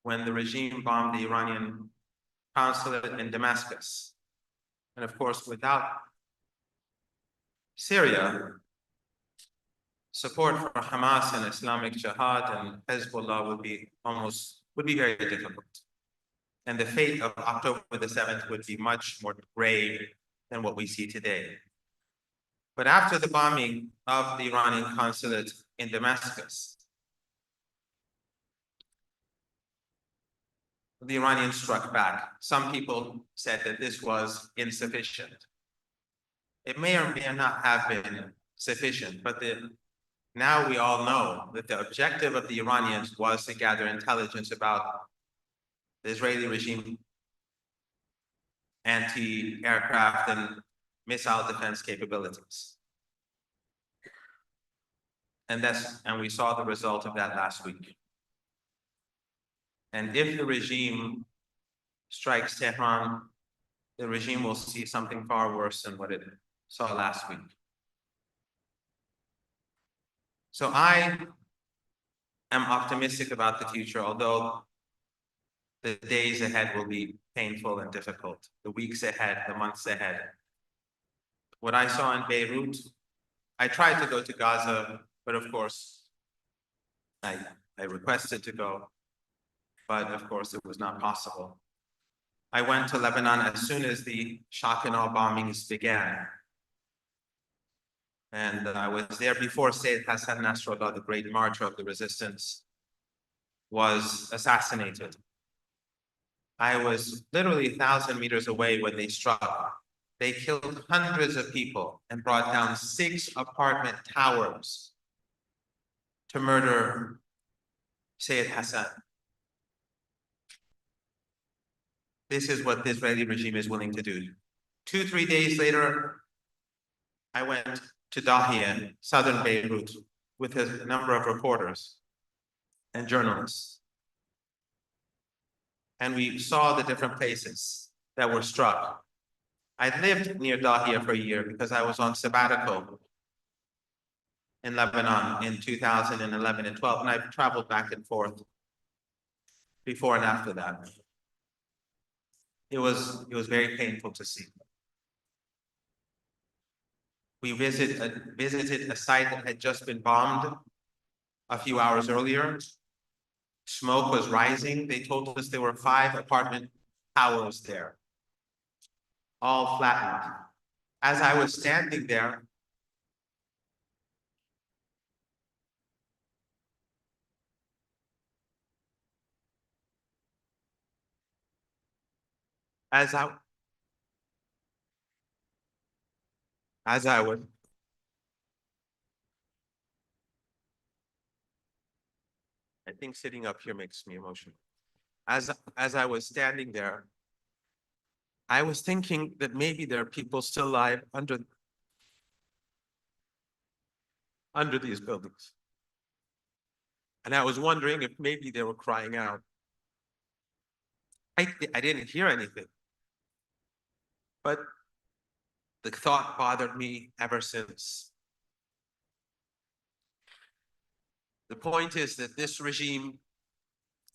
when the regime bombed the Iranian consulate in Damascus, and of course, without Syria, support for Hamas and Islamic Jihad and Hezbollah would be very difficult. And the fate of October the 7th would be much more grave than what we see today. But after the bombing of the Iranian consulate in Damascus, the Iranians struck back. Some people said that this was insufficient. It may or may not have been sufficient, but now we all know that the objective of the Iranians was to gather intelligence about the Israeli regime anti-aircraft and missile defense capabilities. And we saw the result of that last week. And if the regime strikes Tehran, the regime will see something far worse than what it saw last week. So I am optimistic about the future, although the days ahead will be painful and difficult, the weeks ahead, the months ahead. What I saw in Beirut, I tried to go to Gaza, but of course, I requested to go, but of course it was not possible. I went to Lebanon as soon as the shock and awe bombings began. And I was there before Sayyid Hassan Nasrallah, the great martyr of the resistance, was assassinated. I was literally 1,000 meters away when they struck. They killed hundreds of people and brought down 6 apartment towers to murder Sayyid Hassan. This is what the Israeli regime is willing to do. 2-3 days later, I went to Dahia, southern Beirut, with a number of reporters and journalists. And we saw the different places that were struck. I lived near Dahia for a year because I was on sabbatical in Lebanon in 2011 and 12, and I've traveled back and forth before and after that. It was very painful to see. We visited a site that had just been bombed a few hours earlier. Smoke was rising. They told us there were 5 apartment towers there, all flattened. As I was standing there, as I was think sitting up here makes me emotional. As I was standing there, I was thinking that maybe there are people still alive under these buildings. And I was wondering if maybe they were crying out. I didn't hear anything, but the thought bothered me ever since. The point is that this regime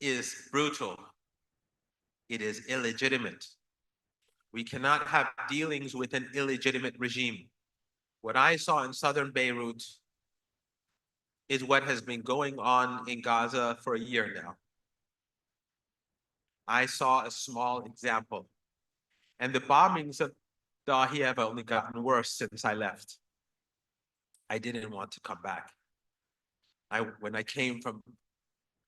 is brutal. It is illegitimate. We cannot have dealings with an illegitimate regime. What I saw in southern Beirut is what has been going on in Gaza for a year now. I saw a small example. And the bombings of Dahi have only gotten worse since I left. I didn't want to come back. When I came from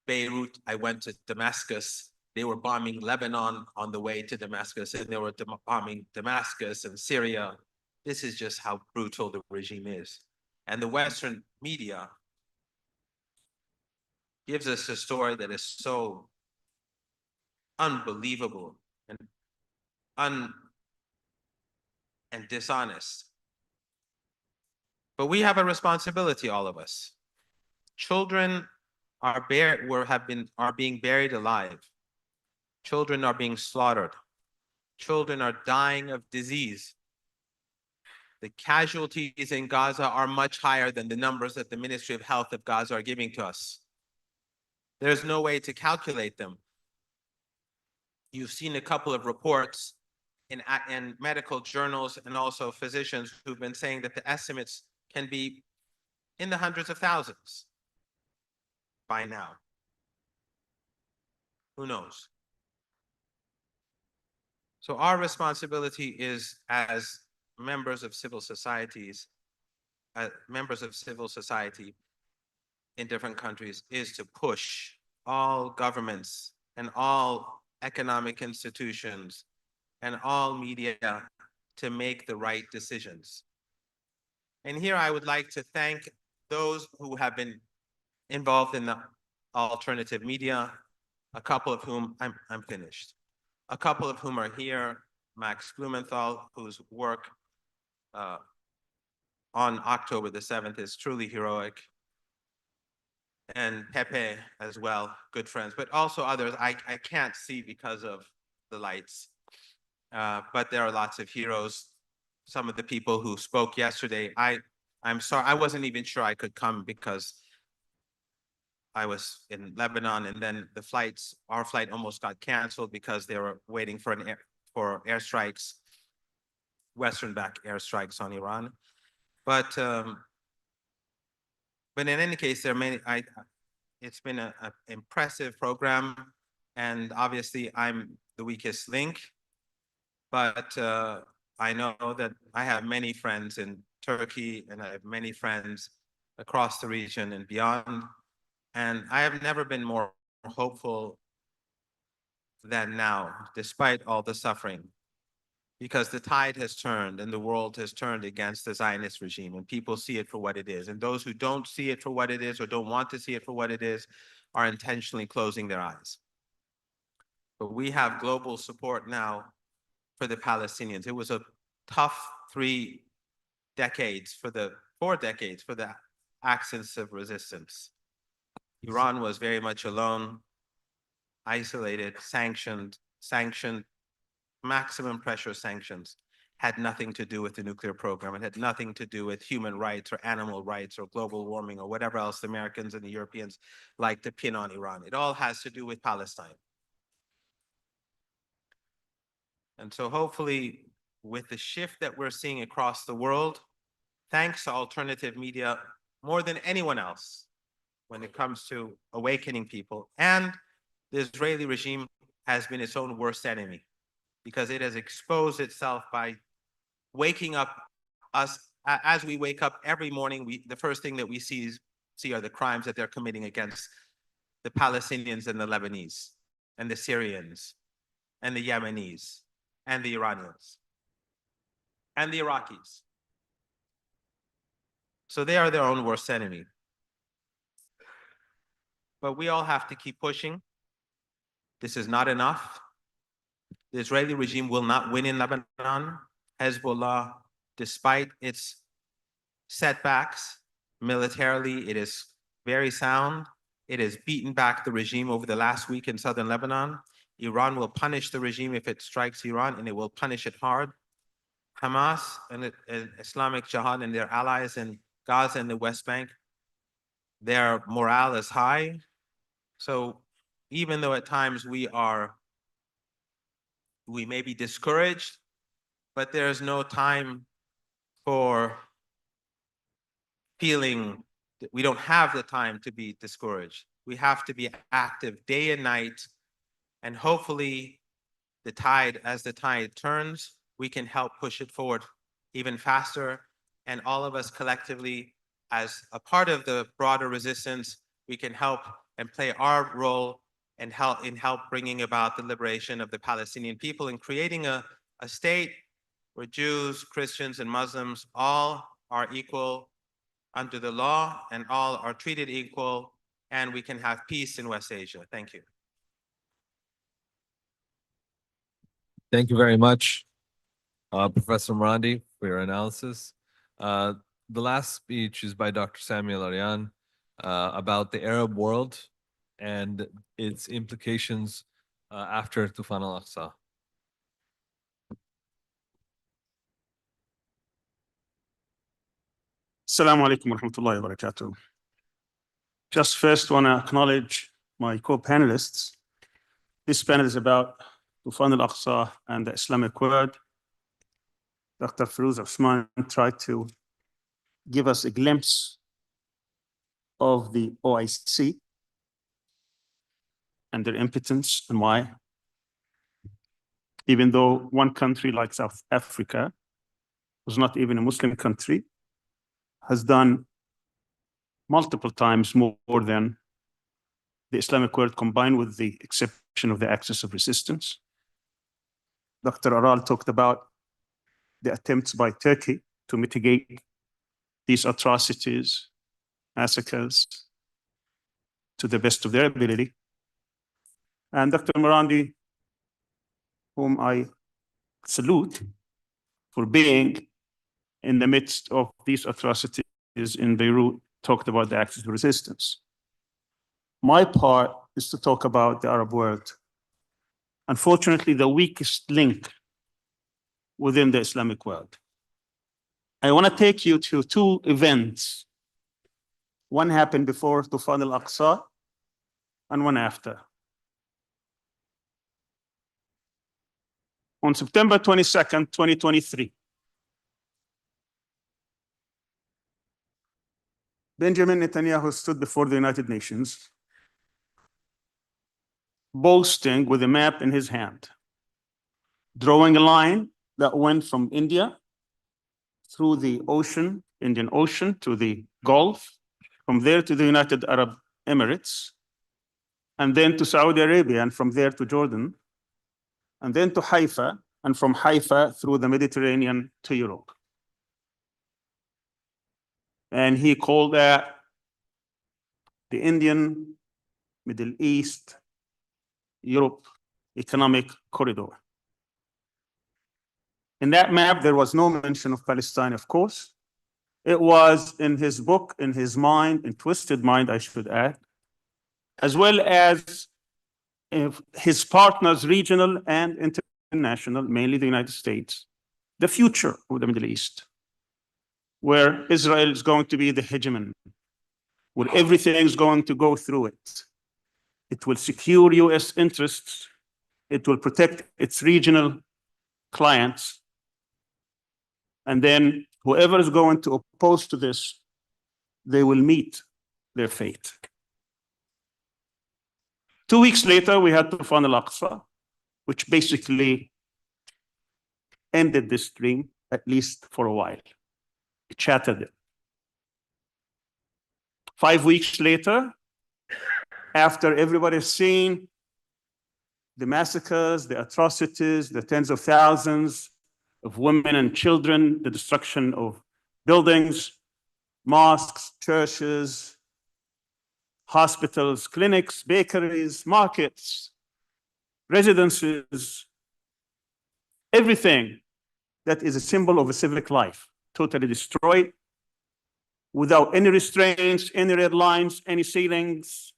Beirut, I went to Damascus. They were bombing Lebanon on the way to Damascus, and they were bombing Damascus and Syria. This is just how brutal the regime is. And the Western media gives us a story that is so unbelievable and dishonest. But we have a responsibility, all of us. Children are being buried alive. Children are being slaughtered. Children are dying of disease. The casualties in Gaza are much higher than the numbers that the Ministry of Health of Gaza are giving to us. There's no way to calculate them. You've seen a couple of reports in medical journals and also physicians who've been saying that the estimates can be in the hundreds of thousands by now. Who knows? So our responsibility is, as members of civil societies, members of civil society in different countries, is to push all governments and all economic institutions and all media to make the right decisions. And here I would like to thank those who have been involved in the alternative media, a couple of whom, I'm finished. A couple of whom are here, Max Blumenthal, whose work on October the 7th is truly heroic, and Pepe as well, good friends, but also others I can't see because of the lights. But there are lots of heroes. Some of the people who spoke yesterday, I'm sorry, I wasn't even sure I could come because I was in Lebanon, and then our flight almost got canceled because they were waiting for airstrikes, Western-backed airstrikes on Iran. But in any case, there are many. It's been an impressive program, and obviously I'm the weakest link. But I know that I have many friends in Turkey, and I have many friends across the region and beyond. And I have never been more hopeful than now, despite all the suffering, because the tide has turned and the world has turned against the Zionist regime, and people see it for what it is. And those who don't see it for what it is or don't want to see it for what it is are intentionally closing their eyes. But we have global support now for the Palestinians. It was a tough 4 decades for the axis of resistance. Iran was very much alone, isolated, sanctioned, maximum pressure sanctions, had nothing to do with the nuclear program. It had nothing to do with human rights or animal rights or global warming or whatever else the Americans and the Europeans like to pin on Iran. It all has to do with Palestine. And so hopefully, with the shift that we're seeing across the world, thanks to alternative media more than anyone else, when it comes to awakening people. And the Israeli regime has been its own worst enemy, because it has exposed itself by waking up us. As we wake up every morning, the first thing that we see are the crimes that they're committing against the Palestinians and the Lebanese and the Syrians and the Yemenis and the Iranians and the Iraqis. So they are their own worst enemy. but we all have to keep pushing. This is not enough. The Israeli regime will not win in Lebanon. Hezbollah, despite its setbacks, militarily, it is very sound. It has beaten back the regime over the last week in southern Lebanon. Iran will punish the regime if it strikes Iran, and it will punish it hard. Hamas and Islamic Jihad and their allies in Gaza and the West Bank, their morale is high. So even though at times we may be discouraged, but there's no time for feeling that we don't have the time to be discouraged. We have to be active day and night, and hopefully as the tide turns, we can help push it forward even faster. And all of us collectively, as a part of the broader resistance, we can help and play our role and help bringing about the liberation of the Palestinian people and creating a state where Jews, Christians, and Muslims all are equal under the law and all are treated equal, and we can have peace in West Asia. Thank you. Thank you very much, Professor Marandi, for your analysis. The last speech is by Dr. Sami Al-Arian about the Arab world and its implications after Toufan Al-Aqsa. Assalamu alaikum wa rahmatullahi wa barakatuh. Just first want to acknowledge my co-panelists. This panel is about Toufan Al-Aqsa and the Islamic world. Dr. Firoz Osman tried to give us a glimpse of the OIC and their impotence and why. Even though one country like South Africa was not even a Muslim country, has done multiple times more than the Islamic world combined, with the exception of the axis of resistance. Dr. Aral talked about the attempts by Turkey to mitigate these atrocities, massacres, to the best of their ability. And Dr. Marandi, whom I salute for being in the midst of these atrocities in Beirut, talked about the axis of resistance. My part is to talk about the Arab world. Unfortunately, the weakest link within the Islamic world. I want to take you to two events. One happened before Toufan Al-Aqsa and one after. On September 22nd, 2023, Benjamin Netanyahu stood before the United Nations, boasting with a map in his hand, drawing a line that went from India through the ocean, Indian Ocean, to the Gulf, from there to the United Arab Emirates, and then to Saudi Arabia, and from there to Jordan, and then to Haifa, and from Haifa through the Mediterranean to Europe. And he called that the Indian, Middle East, Europe Economic Corridor. In that map, there was no mention of Palestine, of course. It was in his book, in his mind, in twisted mind, I should add, as well as his partners, regional and international, mainly the United States, the future of the Middle East, where Israel is going to be the hegemon, where everything is going to go through it. It will secure US interests. It will protect its regional clients. And then whoever is going to oppose to this, they will meet their fate. 2 weeks later, we had Toufan Al-Aqsa, which basically ended this dream, at least for a while. It shattered it. 5 weeks later, after everybody's seen the massacres, the atrocities, the tens of thousands of women and children, the destruction of buildings, mosques, churches, hospitals, clinics, bakeries, markets, residences, everything that is a symbol of a civic life, totally destroyed, without any restraints, any red lines, any ceilings.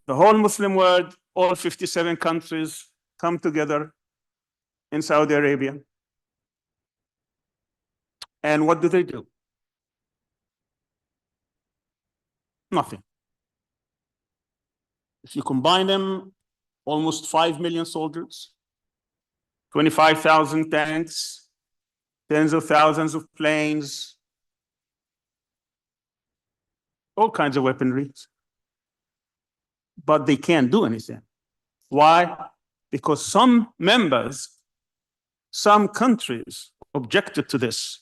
The whole Muslim world, all 57 countries come together in Saudi Arabia. And what do? Nothing. If you combine them, almost 5 million soldiers, 25,000 tanks, tens of thousands of planes, all kinds of weaponry. But they can't do anything. Why? Because some members, some countries objected to this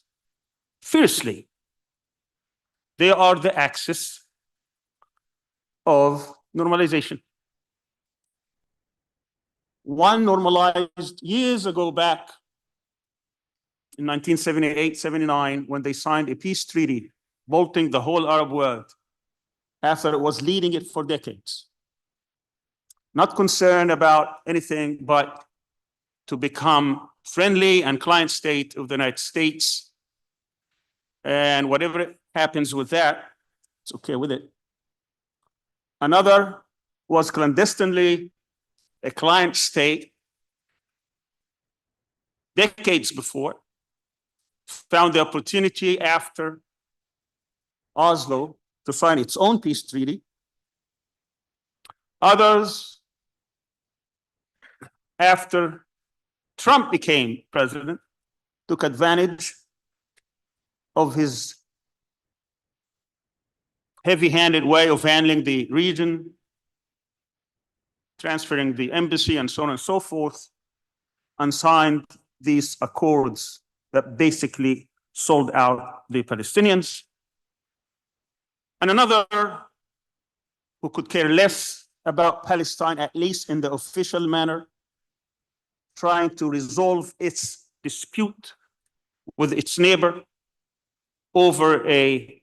fiercely. They are the axis of normalization. One normalized years ago back in 1978, 79, when they signed a peace treaty, bolting the whole Arab world after it was leading it for decades. Not concerned about anything but to become friendly and client state of the United States. And whatever happens with that, it's okay with it. Another was clandestinely a client state decades before, found the opportunity after Oslo to sign its own peace treaty. Others, after Trump became president, took advantage of his heavy-handed way of handling the region, transferring the embassy and so on and so forth, and signed these accords that basically sold out the Palestinians. And another who could care less about Palestine, at least in the official manner, trying to resolve its dispute with its neighbor over a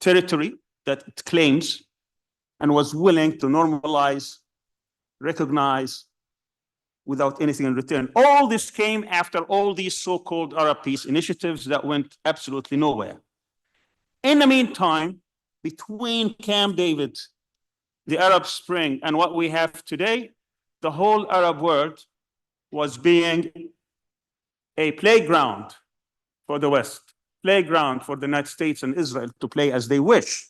territory that it claims, and was willing to normalize, recognize, without anything in return. All this came after all these so-called Arab peace initiatives that went absolutely nowhere. In the meantime, between Camp David, the Arab Spring, and what we have today, the whole Arab world was being a playground for the West, playground for the United States and Israel to play as they wish.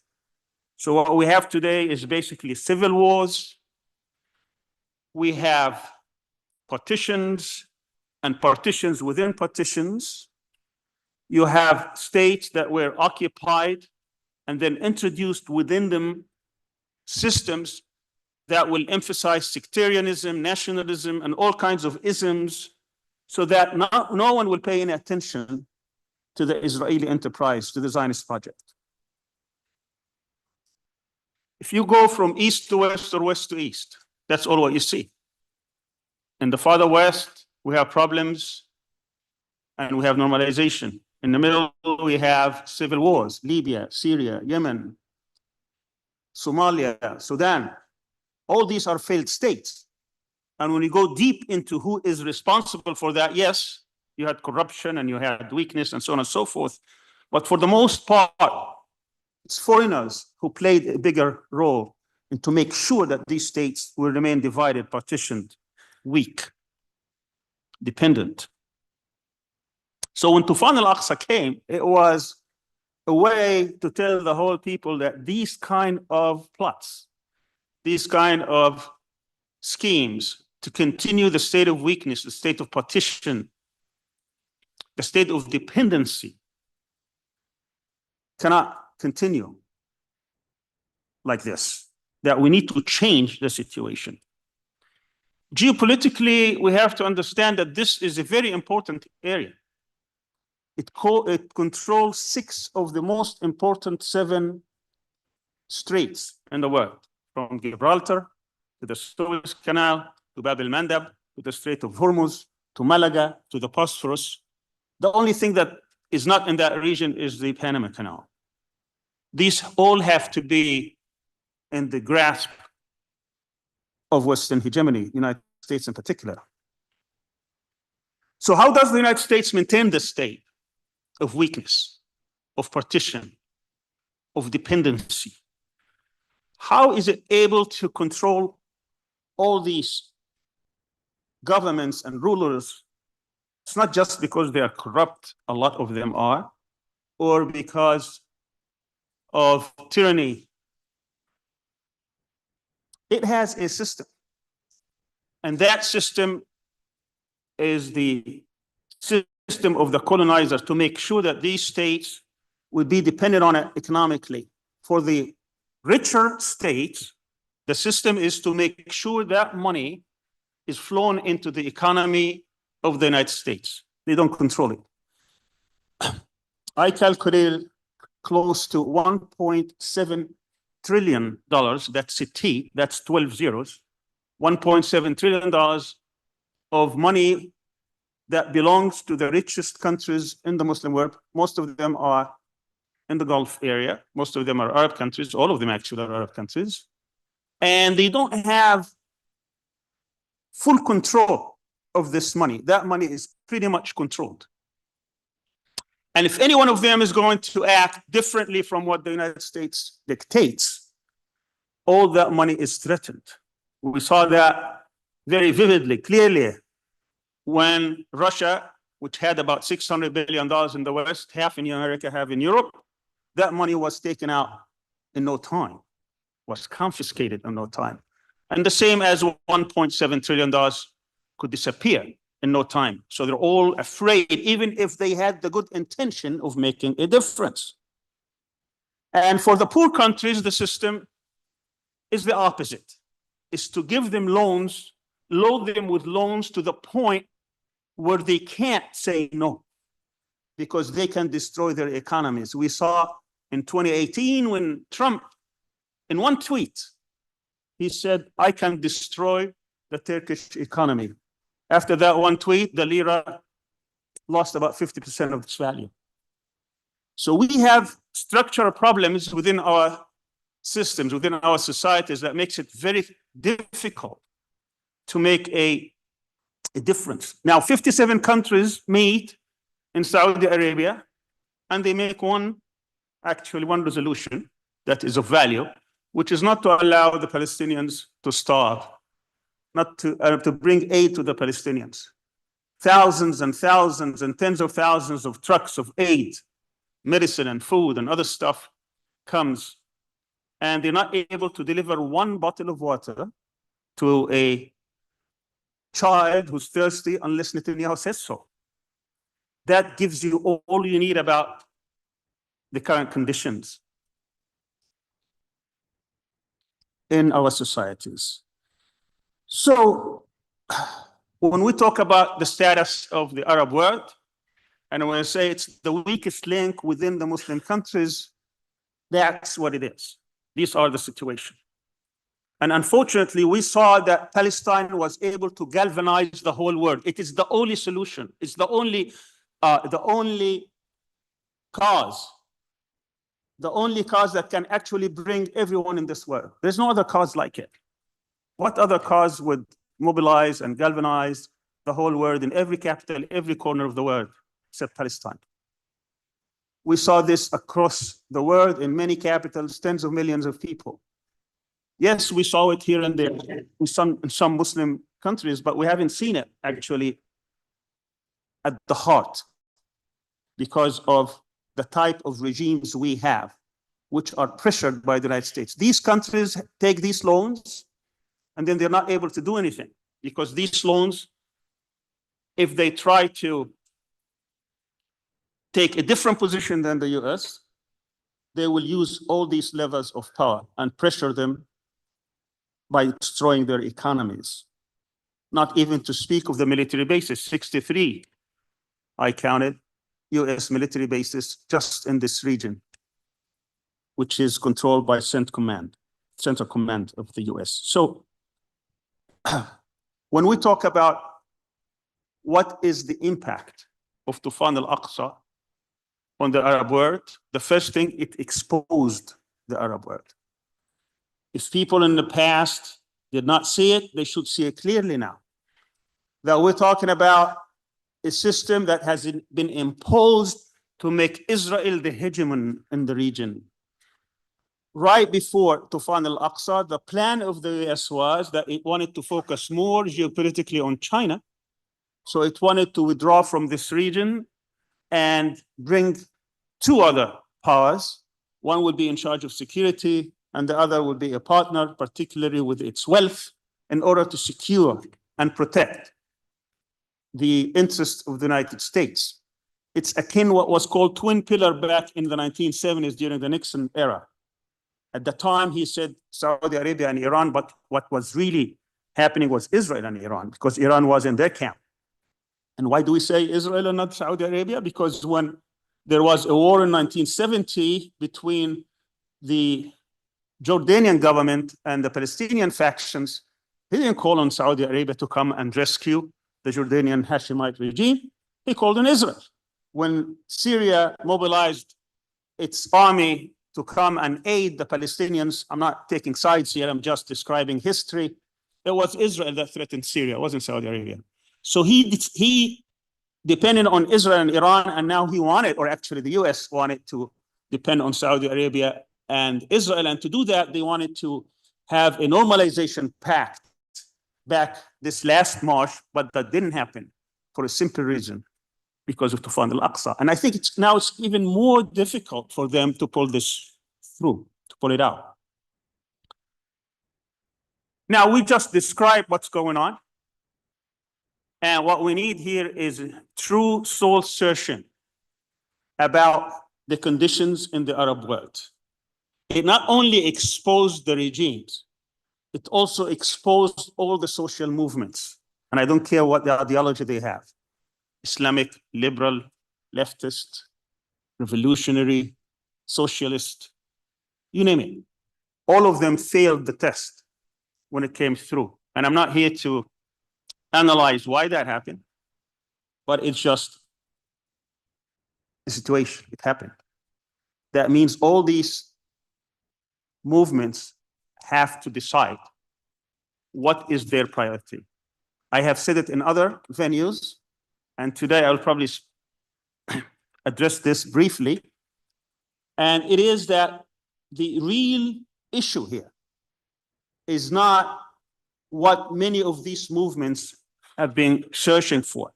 So what we have today is basically civil wars. We have partitions and partitions within partitions. You have states that were occupied and then introduced within them systems that will emphasize sectarianism, nationalism, and all kinds of isms, so that no one will pay any attention to the Israeli enterprise, to the Zionist project. If you go from east to west or west to east, that's all what you see. In the farther west, we have problems and we have normalization. In the middle, we have civil wars, Libya, Syria, Yemen, Somalia, Sudan. All these are failed states. And when you go deep into who is responsible for that, yes, you had corruption and you had weakness and so on and so forth. But for the most part, it's foreigners who played a bigger role in to make sure that these states will remain divided, partitioned, weak, dependent. So when Toufan Al-Aqsa came, it was a way to tell the whole people that these kind of plots, these kind of schemes to continue the state of weakness, the state of partition, the state of dependency cannot continue like this, that we need to change the situation. Geopolitically, we have to understand that this is a very important area. It controls 6 of the most important 7 straits in the world, from Gibraltar to the Suez Canal, to Bab el-Mandab, to the Strait of Hormuz, to Malaga, to the Bosphorus. The only thing that is not in that region is the Panama Canal. These all have to be in the grasp of Western hegemony, United States in particular. So how does the United States maintain this state of weakness, of partition, of dependency? How is it able to control all these governments and rulers? It's not just because they are corrupt, a lot of them are, or because of tyranny. It has a system. And that system is the system of the colonizer to make sure that these states would be dependent on it economically. For the richer states, the system is to make sure that money is flown into the economy of the United States. They don't control it. I calculated close to $1.7 trillion, that's a T, that's 12 zeros, $1.7 trillion of money that belongs to the richest countries in the Muslim world. Most of them are in the Gulf area. Most of them are Arab countries. All of them actually are Arab countries. And they don't have full control of this money. That money is pretty much controlled. And if any one of them is going to act differently from what the United States dictates, all that money is threatened. We saw that very vividly, clearly, when Russia, which had about $600 billion in the West, half in America, half in Europe, that money was taken out in no time, was confiscated in no time. And the same as $1.7 trillion could disappear in no time. So they're all afraid, even if they had the good intention of making a difference. And for the poor countries, the system is the opposite, is to give them loans, load them with loans to the point where they can't say no, because they can destroy their economies. We saw in 2018 when Trump, in one tweet, he said, I can destroy the Turkish economy. After that one tweet, the lira lost about 50% of its value. So we have structural problems within our systems, within our societies, that makes it very difficult to make a difference. Now, 57 countries meet in Saudi Arabia, and they make one resolution that is of value, which is not to allow the Palestinians to starve, not to bring aid to the Palestinians. Thousands and thousands and tens of thousands of trucks of aid, medicine and food and other stuff comes, and they're not able to deliver one bottle of water to a child who's thirsty unless Netanyahu says so. That gives you all you need about the current conditions in our societies. So when we talk about the status of the Arab world, and when I say it's the weakest link within the Muslim countries, that's what it is. These are the situation. And unfortunately, we saw that Palestine was able to galvanize the whole world. It is the only solution. It's the only cause that can actually bring everyone in this world. There's no other cause like it. What other cause would mobilize and galvanize the whole world in every capital, every corner of the world, except Palestine? We saw this across the world in many capitals, tens of millions of people. Yes, we saw it here and there in some Muslim countries, but we haven't seen it actually at the heart because of the type of regimes we have, which are pressured by the United States. These countries take these loans, and then they're not able to do anything because these loans, if they try to take a different position than the US, they will use all these levels of power and pressure them by destroying their economies. Not even to speak of the military bases, 63, I counted, US military bases just in this region, which is controlled by Central Command of the US. So when we talk about what is the impact of Toufan Al-Aqsa on the Arab world, the first thing, it exposed the Arab world. If people in the past did not see it, they should see it clearly now. That we're talking about a system that has been imposed to make Israel the hegemon in the region. Right before Toufan Al-Aqsa, the plan of the US was that it wanted to focus more geopolitically on China. So it wanted to withdraw from this region and bring two other powers. One would be in charge of security, and the other would be a partner, particularly with its wealth, in order to secure and protect the interests of the United States. It's akin what was called twin pillar back in the 1970s during the Nixon era. At the time, he said Saudi Arabia and Iran, but what was really happening was Israel and Iran, because Iran was in their camp. And why do we say Israel and not Saudi Arabia? Because when there was a war in 1970 between the Jordanian government and the Palestinian factions, he didn't call on Saudi Arabia to come and rescue the Jordanian Hashemite regime. He called on Israel. When Syria mobilized its army to come and aid the Palestinians, I'm not taking sides here, I'm just describing history. It was Israel that threatened Syria, it wasn't Saudi Arabia. So he depended on Israel and Iran, and now he wanted, or actually the US wanted to depend on Saudi Arabia and Israel. And to do that, they wanted to have a normalization pact back this last March, but that didn't happen for a simple reason, because of Toufan Al-Aqsa. And I think it's even more difficult for them to pull this through, to pull it out. Now, we just described what's going on. And what we need here is true soul searching about the conditions in the Arab world. It not only exposed the regimes, it also exposed all the social movements. And I don't care what the ideology they have. Islamic, liberal, leftist, revolutionary, socialist, you name it. All of them failed the test when it came through. And I'm not here to analyze why that happened, but it's just a situation. It happened. That means all these movements have to decide what is their priority. I have said it in other venues, and today I'll probably address this briefly. And it is that the real issue here is not what many of these movements have been searching for.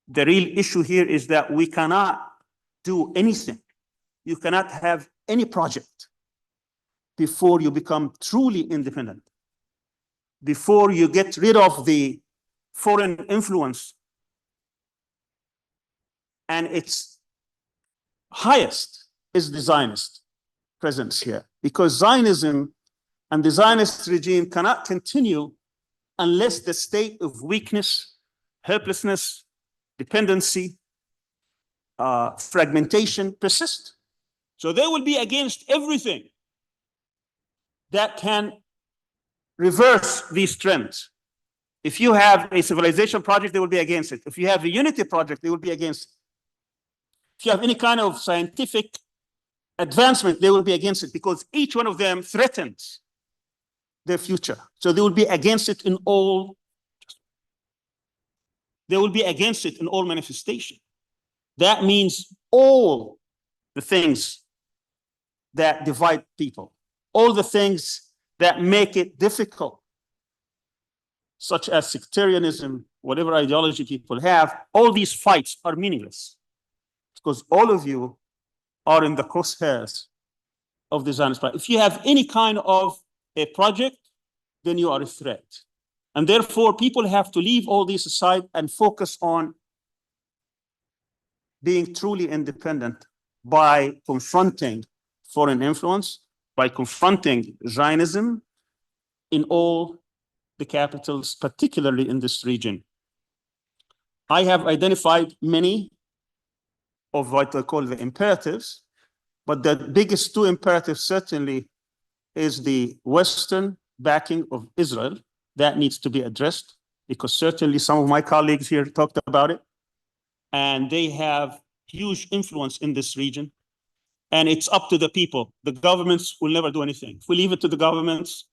The real issue here is that we cannot do anything. You cannot have any project before you become truly independent, before you get rid of the foreign influence and its highest is the Zionist presence here, because Zionism and the Zionist regime cannot continue unless the state of weakness, helplessness, dependency, fragmentation persist. So they will be against everything that can reverse these trends. If you have a civilization project, they will be against it. If you have a unity project, they will be against it. If you have any kind of scientific advancement, they will be against it, because each one of them threatens their future. So they will be against it in all, manifestation. That means all the things that divide people, all the things that make it difficult, such as sectarianism, whatever ideology people have, all these fights are meaningless, because all of you are in the crosshairs of the Zionist project. If you have any kind of a project, then you are a threat. And therefore, people have to leave all these aside and focus on being truly independent by confronting foreign influence, by confronting Zionism in all the capitals, particularly in this region. I have identified many of what I call the imperatives, but the biggest two imperatives certainly is the Western backing of Israel. That needs to be addressed, because certainly some of my colleagues here talked about it, and they have huge influence in this region. and it's up to the people. The governments will never do anything. If we leave it to the governments,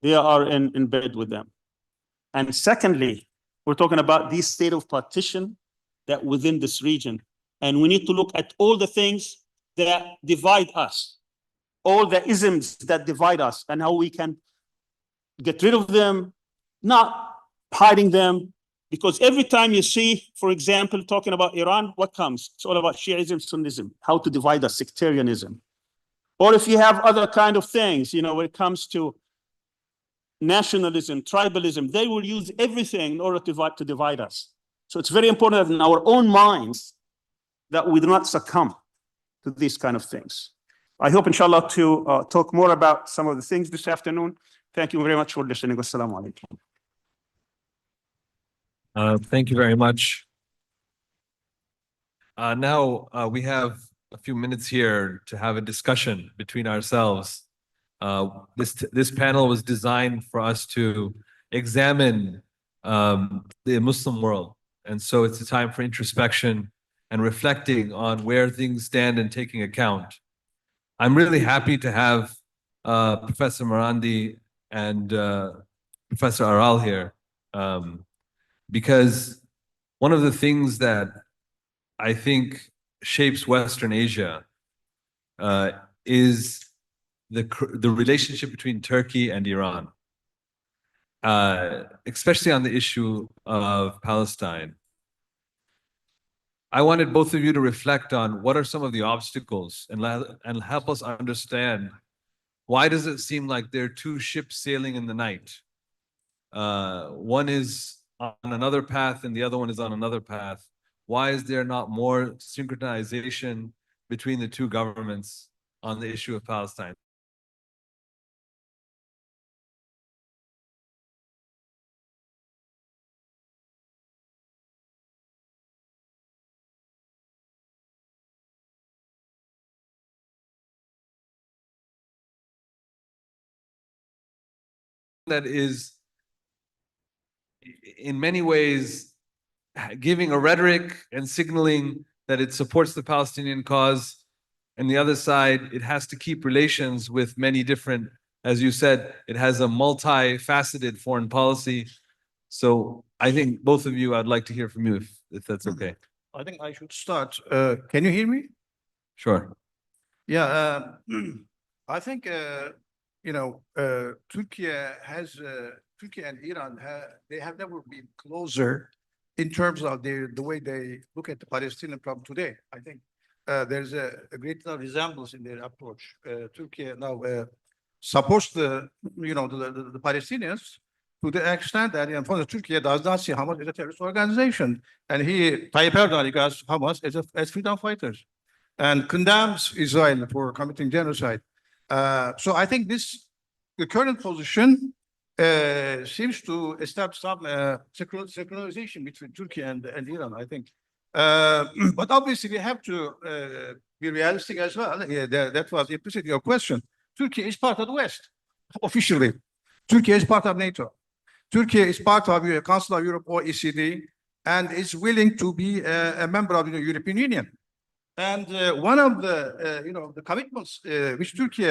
they are in bed with them. And secondly, we're talking about this state of partition that within this region. And we need to look at all the things that divide us, all the isms that divide us, and how we can get rid of them, not hiding them. Because every time you see, for example, talking about Iran, what comes? It's all about Shiism, Sunnism, how to divide us, sectarianism. Or if you have other kind of things, when it comes to nationalism, tribalism, they will use everything in order to divide us. So it's very important that in our own minds that we do not succumb to these kind of things. I hope, inshallah, to talk more about some of the things this afternoon. Thank you very much for listening. Wassalamu alaikum. Thank you very much. Now we have a few minutes here to have a discussion between ourselves. This panel was designed for us to examine the Muslim world. And so it's a time for introspection and reflecting on where things stand and taking account. I'm really happy to have Professor Marandi and Professor Aral here. Because one of the things that I think shapes Western Asia is the relationship between Turkey and Iran, especially on the issue of Palestine. I wanted both of you to reflect on what are some of the obstacles and help us understand why does it seem like there are two ships sailing in the night? One is on another path and the other one is on another path. Why is there not more synchronization between the two governments on the issue of Palestine? That is, in many ways, giving a rhetoric and signaling that it supports the Palestinian cause. And the other side, it has to keep relations with many different, as you said, it has a multifaceted foreign policy. So I think both of you, I'd like to hear from you if that's okay. I think I should start. Can you hear me? Sure. Yeah, I think, Turkey and Iran, they have never been closer in terms of the way they look at the Palestinian problem today. I think there's a great deal of resemblance in their approach. Turkey now supports the Palestinians to the extent that, unfortunately, Turkey does not see Hamas as a terrorist organization, and Tayyip Erdogan regards Hamas as freedom fighters, and condemns Israel for committing genocide. So I think the current position seems to establish some synchronization between Turkey and Iran, I think. But obviously, we have to be realistic as well. Yeah, that was implicit in your question. Turkey is part of the West, officially. Turkey is part of NATO. Turkey is part of the Council of Europe, OECD, and is willing to be a member of the European Union. And one of the commitments which Turkey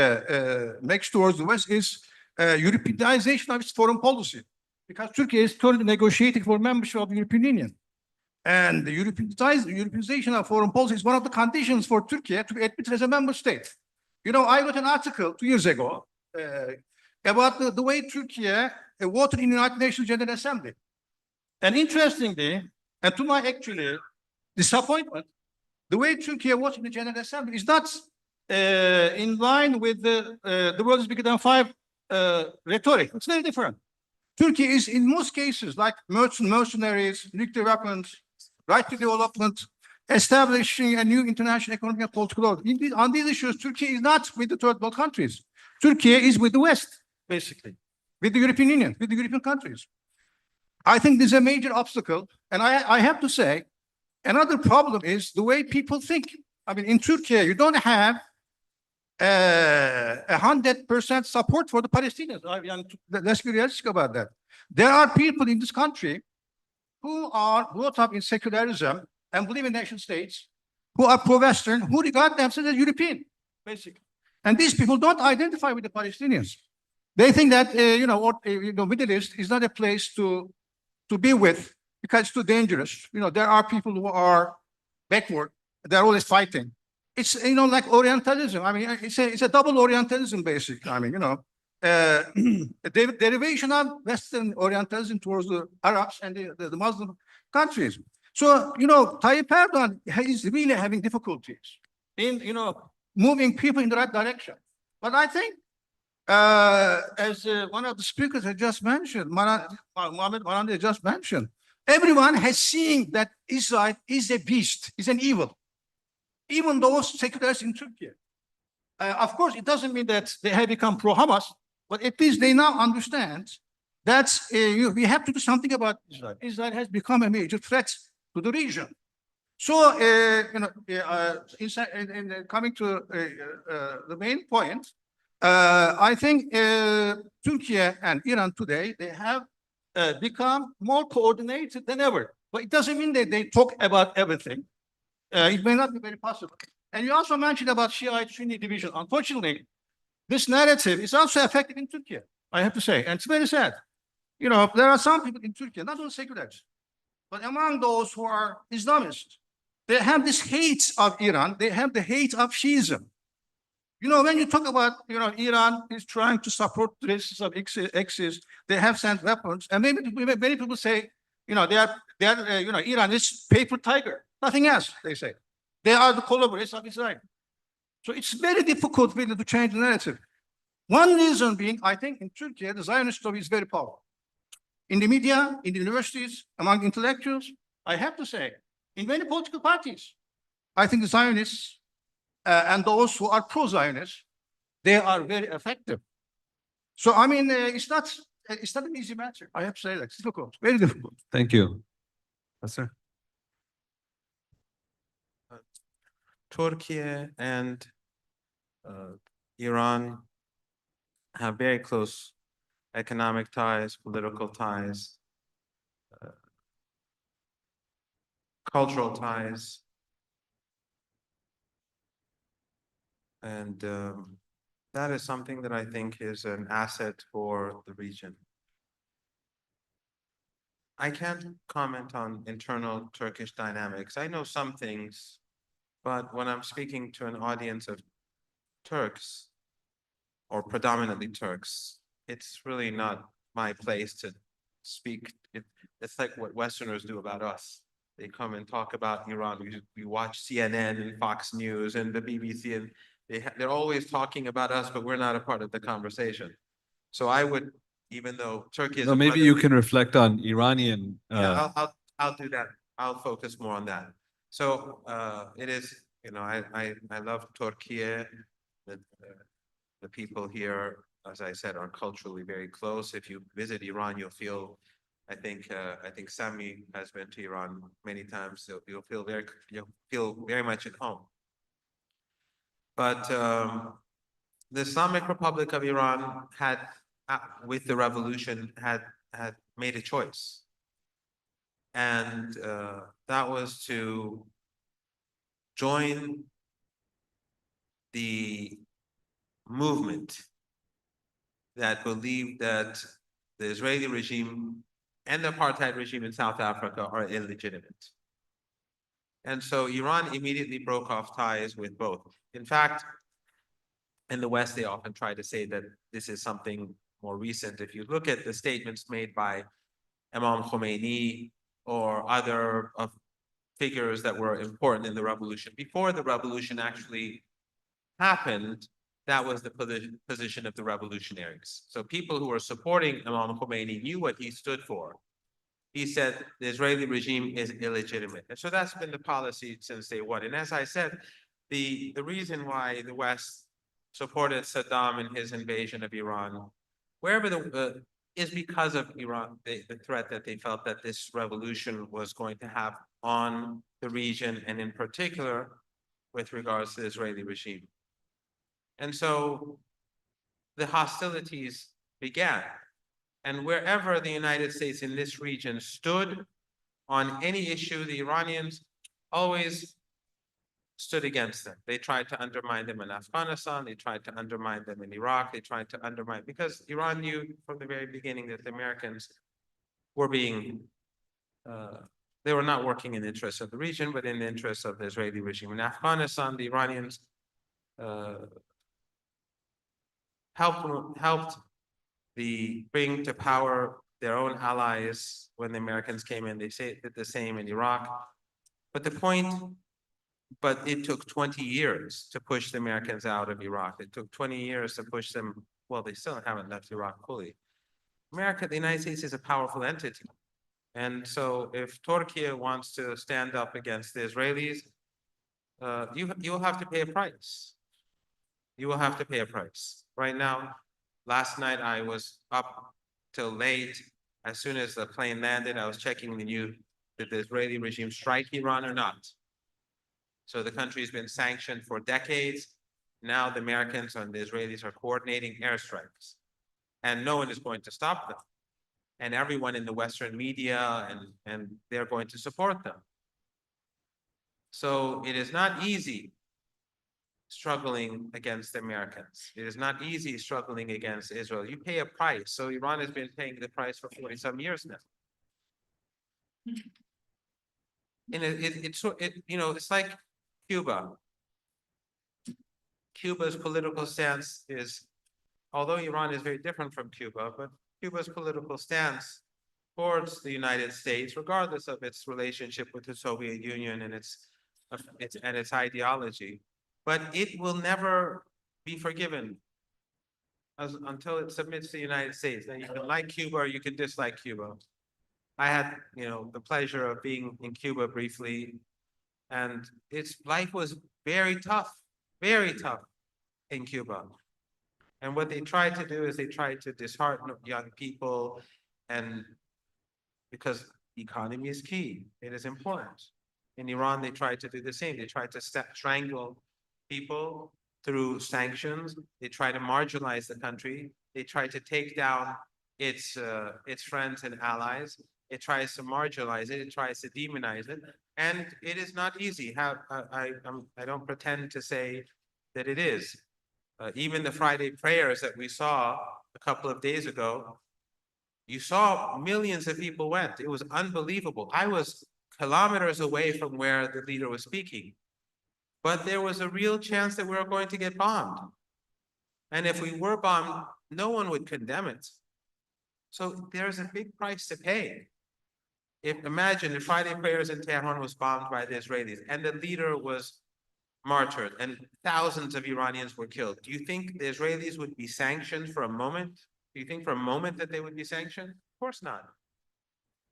makes towards the West is Europeanization of its foreign policy, because Turkey is currently negotiating for membership of the European Union. And the Europeanization of foreign policy is one of the conditions for Turkey to be admitted as a member state. I wrote an article 2 years ago about the way Turkey voted in the United Nations General Assembly. And interestingly, and to my actually disappointment, the way Turkey voted in the General Assembly is not in line with the world is bigger than five rhetoric. It's very different. Turkey is, in most cases, like mercenaries, nuclear weapons, right to development, establishing a new international economic and political order. On these issues, Turkey is not with the third world countries. Turkey is with the West, basically, with the European Union, with the European countries. I think this is a major obstacle. And I have to say, another problem is the way people think. I mean, in Turkey, you don't have 100% support for the Palestinians. Let's be realistic about that. There are people in this country who are brought up in secularism and believe in nation states, who are pro-Western, who regard themselves as European. basically. And these people don't identify with the Palestinians. They think that, Middle East is not a place to be with because it's too dangerous. There are people who are backward. They're always fighting. It's, like Orientalism. I mean, it's a double Orientalism, basically. I mean, a derivation of Western Orientalism towards the Arabs and the Muslim countries. So, Tayyip Erdogan is really having difficulties in, moving people in the right direction. But I think, as one of the speakers had just mentioned, Mohammad Marandi just mentioned, everyone has seen that Israel is a beast, is an evil. Even those secularists in Turkey. Of course, it doesn't mean that they have become pro-Hamas, but at least they now understand that we have to do something about Israel. Israel has become a major threat to the region. So, coming to the main point, I think Turkey and Iran today, they have become more coordinated than ever. But it doesn't mean that they talk about everything. It may not be very possible. And you also mentioned about Shiite-Sunni division. Unfortunately, this narrative is also effective in Turkey, I have to say. And it's very sad. There are some people in Turkey, not only seculars, but among those who are Islamists, they have this hate of Iran. They have the hate of Shiism. When you talk about, Iran is trying to support the races of Axis, they have sent weapons. And many people say, Iran is paper tiger, nothing else, they say. They are the collaborators of Israel. So it's very difficult really to change the narrative. One reason being, I think in Turkey, the Zionist story is very powerful. In the media, in the universities, among intellectuals, I have to say, in many political parties, I think the Zionists and those who are pro-Zionist, they are very effective. So, I mean, it's not an easy matter. I have to say that. It's difficult, very difficult. Thank you. Yes, sir. Turkey and Iran have very close economic ties, political ties, cultural ties. And that is something that I think is an asset for the region. I can't comment on internal Turkish dynamics. I know some things, but when I'm speaking to an audience of Turks, or predominantly Turks, it's really not my place to speak. It's like what Westerners do about us. They come and talk about Iran. We watch CNN and Fox News and the BBC, and they're always talking about us, but we're not a part of the conversation. So I would, even though Turkey is— No, maybe you can reflect on Iranian. Yeah, I'll do that. I'll focus more on that. So it is, I love Turkey. The people here, as I said, are culturally very close. If you visit Iran, you'll feel, I think Sami has been to Iran many times, so you'll feel very much at home. But the Islamic Republic of Iran had, with the revolution, had made a choice. And that was to join the movement that believed that the Israeli regime and the apartheid regime in South Africa are illegitimate. And so Iran immediately broke off ties with both. In fact, in the West, they often try to say that this is something more recent. If you look at the statements made by Imam Khomeini or other figures that were important in the revolution, before the revolution actually happened, that was the position of the revolutionaries. So people who were supporting Imam Khomeini knew what he stood for. He said the Israeli regime is illegitimate. And so that's been the policy since day one. And as I said, the reason why the West supported Saddam in his invasion of Iran, wherever is because of Iran, the threat that they felt that this revolution was going to have on the region, and in particular with regards to the Israeli regime. And so the hostilities began. And wherever the United States in this region stood on any issue, the Iranians always stood against them. They tried to undermine them in Afghanistan. They tried to undermine them in Iraq. They tried to undermine, because Iran knew from the very beginning that the Americans were being, they were not working in the interest of the region, but in the interest of the Israeli regime. In Afghanistan, the Iranians helped bring to power their own allies when the Americans came in. They did the same in Iraq. But it took 20 years to push the Americans out of Iraq. It took 20 years to push them. Well, they still haven't left Iraq fully. The United States is a powerful entity. And so if Turkey wants to stand up against the Israelis, you will have to pay a price. You will have to pay a price. Right now, last night I was up till late. As soon as the plane landed, I was checking the news. Did the Israeli regime strike Iran or not? So the country's been sanctioned for decades. Now the Americans and the Israelis are coordinating airstrikes. And no one is going to stop them. And everyone in the Western media, and they're going to support them. So it is not easy struggling against the Americans. It is not easy struggling against Israel. You pay a price. So Iran has been paying the price for 40-some years now. And it's like Cuba. Cuba's political stance is, although Iran is very different from Cuba, but Cuba's political stance towards the United States, regardless of its relationship with the Soviet Union and its ideology, but it will never be forgiven until it submits to the United States. Now you can like Cuba or you can dislike Cuba. I had, the pleasure of being in Cuba briefly, and its life was very tough in Cuba. And what they tried to do is they tried to dishearten young people, and because the economy is key, it is important. In Iran, they tried to do the same. They tried to strangle people through sanctions. They tried to marginalize the country. They tried to take down its friends and allies. It tries to marginalize it. It tries to demonize it. And it is not easy. I don't pretend to say that it is. Even the Friday prayers that we saw a couple of days ago, you saw millions of people went. It was unbelievable. I was kilometers away from where the leader was speaking, but there was a real chance that we were going to get bombed. And if we were bombed, no one would condemn it. So there's a big price to pay. Imagine if Friday prayers in Tehran was bombed by the Israelis and the leader was martyred and thousands of Iranians were killed. Do you think the Israelis would be sanctioned for a moment? Do you think for a moment that they would be sanctioned? Of course not.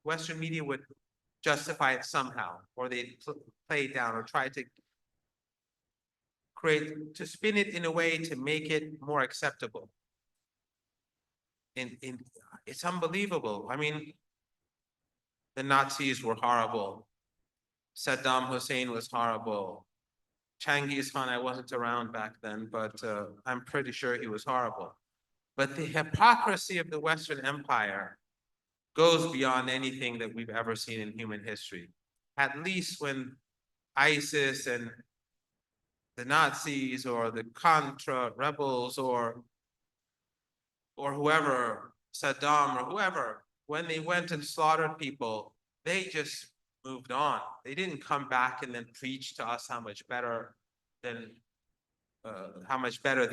Western media would justify it somehow, or they'd play it down or try to spin it in a way to make it more acceptable. It's unbelievable. I mean, the Nazis were horrible. Saddam Hussein was horrible. Genghis Khan, I wasn't around back then, but I'm pretty sure he was horrible. But the hypocrisy of the Western Empire goes beyond anything that we've ever seen in human history. At least when ISIS and the Nazis or the Contra rebels or whoever, Saddam or whoever, when they went and slaughtered people, they just moved on. They didn't come back and then preach to us how much better they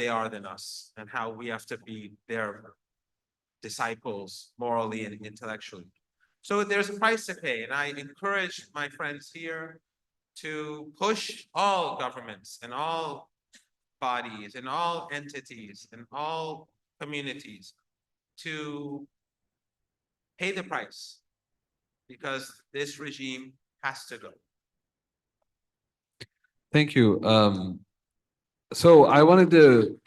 are than us, and how we have to be their disciples morally and intellectually. So there's a price to pay, and I encourage my friends here to push all governments and all bodies and all entities and all communities to pay the price, because this regime has to go. Thank you. So I wanted to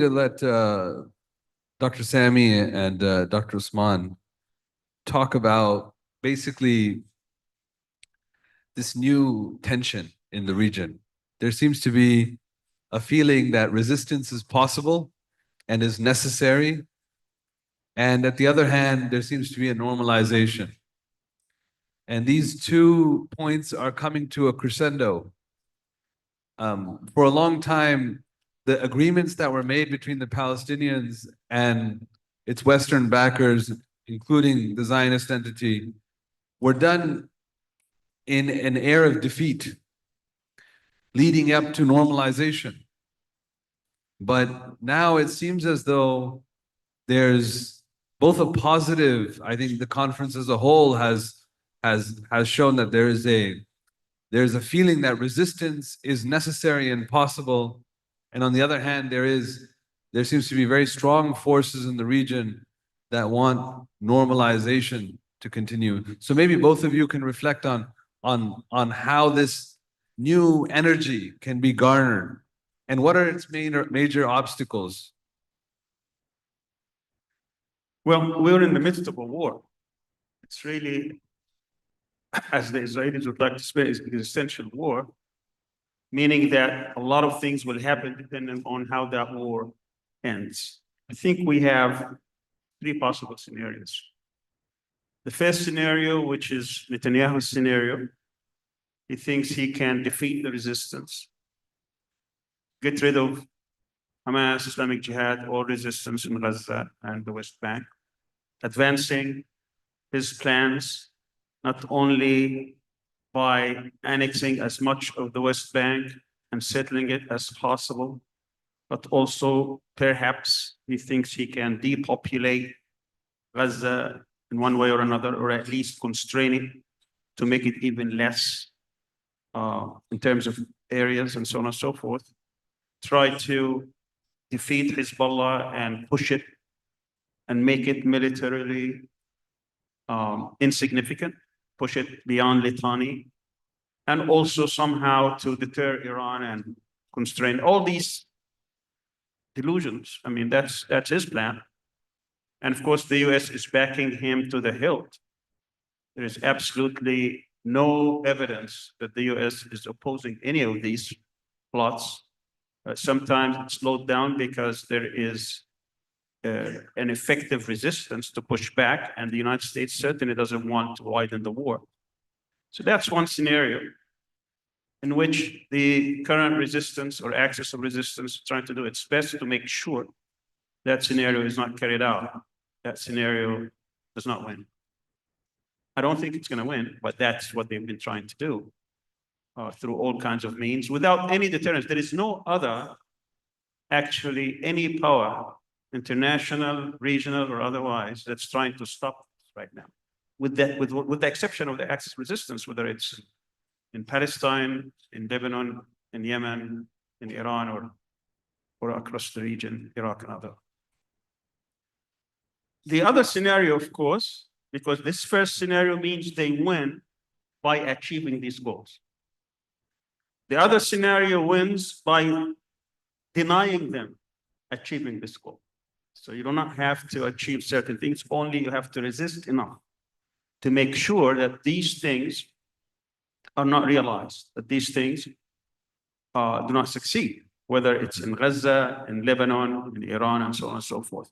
let Dr. Sami and Dr. Osman talk about basically this new tension in the region. There seems to be a feeling that resistance is possible and is necessary. And at the other hand, there seems to be a normalization. And these 2 points are coming to a crescendo. For a long time, the agreements that were made between the Palestinians and its Western backers, including the Zionist entity, were done in an air of defeat, leading up to normalization. But now it seems as though there's both a positive, I think the conference as a whole has shown that there's a feeling that resistance is necessary and possible. And on the other hand, there seems to be very strong forces in the region that want normalization to continue. So maybe both of you can reflect on how this new energy can be garnered and what are its major obstacles. Well, we're in the midst of a war. It's really, as the Israelis would like to say, is an existential war, meaning that a lot of things will happen depending on how that war ends. I think we have 3 possible scenarios. The first scenario, which is Netanyahu's scenario, he thinks he can defeat the resistance, get rid of Hamas, Islamic Jihad, or resistance in Gaza and the West Bank, advancing his plans not only by annexing as much of the West Bank and settling it as possible, but also perhaps he thinks he can depopulate Gaza in one way or another, or at least constrain it to make it even less in terms of areas and so on and so forth. Try to defeat Hezbollah and push it and make it militarily insignificant, push it beyond Litani, and also somehow to deter Iran and constrain all these delusions. I mean, that's his plan. And of course, the US is backing him to the hilt. There is absolutely no evidence that the US is opposing any of these plots. Sometimes it's slowed down because there is an effective resistance to push back, and the United States certainly doesn't want to widen the war. So that's one scenario in which the current resistance or axis of resistance is trying to do its best to make sure that scenario is not carried out. That scenario does not win. I don't think it's going to win, but that's what they've been trying to do through all kinds of means without any deterrence. There is no other, actually, any power, international, regional, or otherwise, that's trying to stop this right now. With the exception of the axis resistance, whether it's in Palestine, in Lebanon, in Yemen, in Iran, or across the region, Iraq and other. The other scenario, of course, because this first scenario means they win by achieving these goals. The other scenario wins by denying them achieving this goal. So you do not have to achieve certain things, only you have to resist enough to make sure that these things are not realized, that these things do not succeed, whether it's in Gaza, in Lebanon, in Iran, and so on and so forth.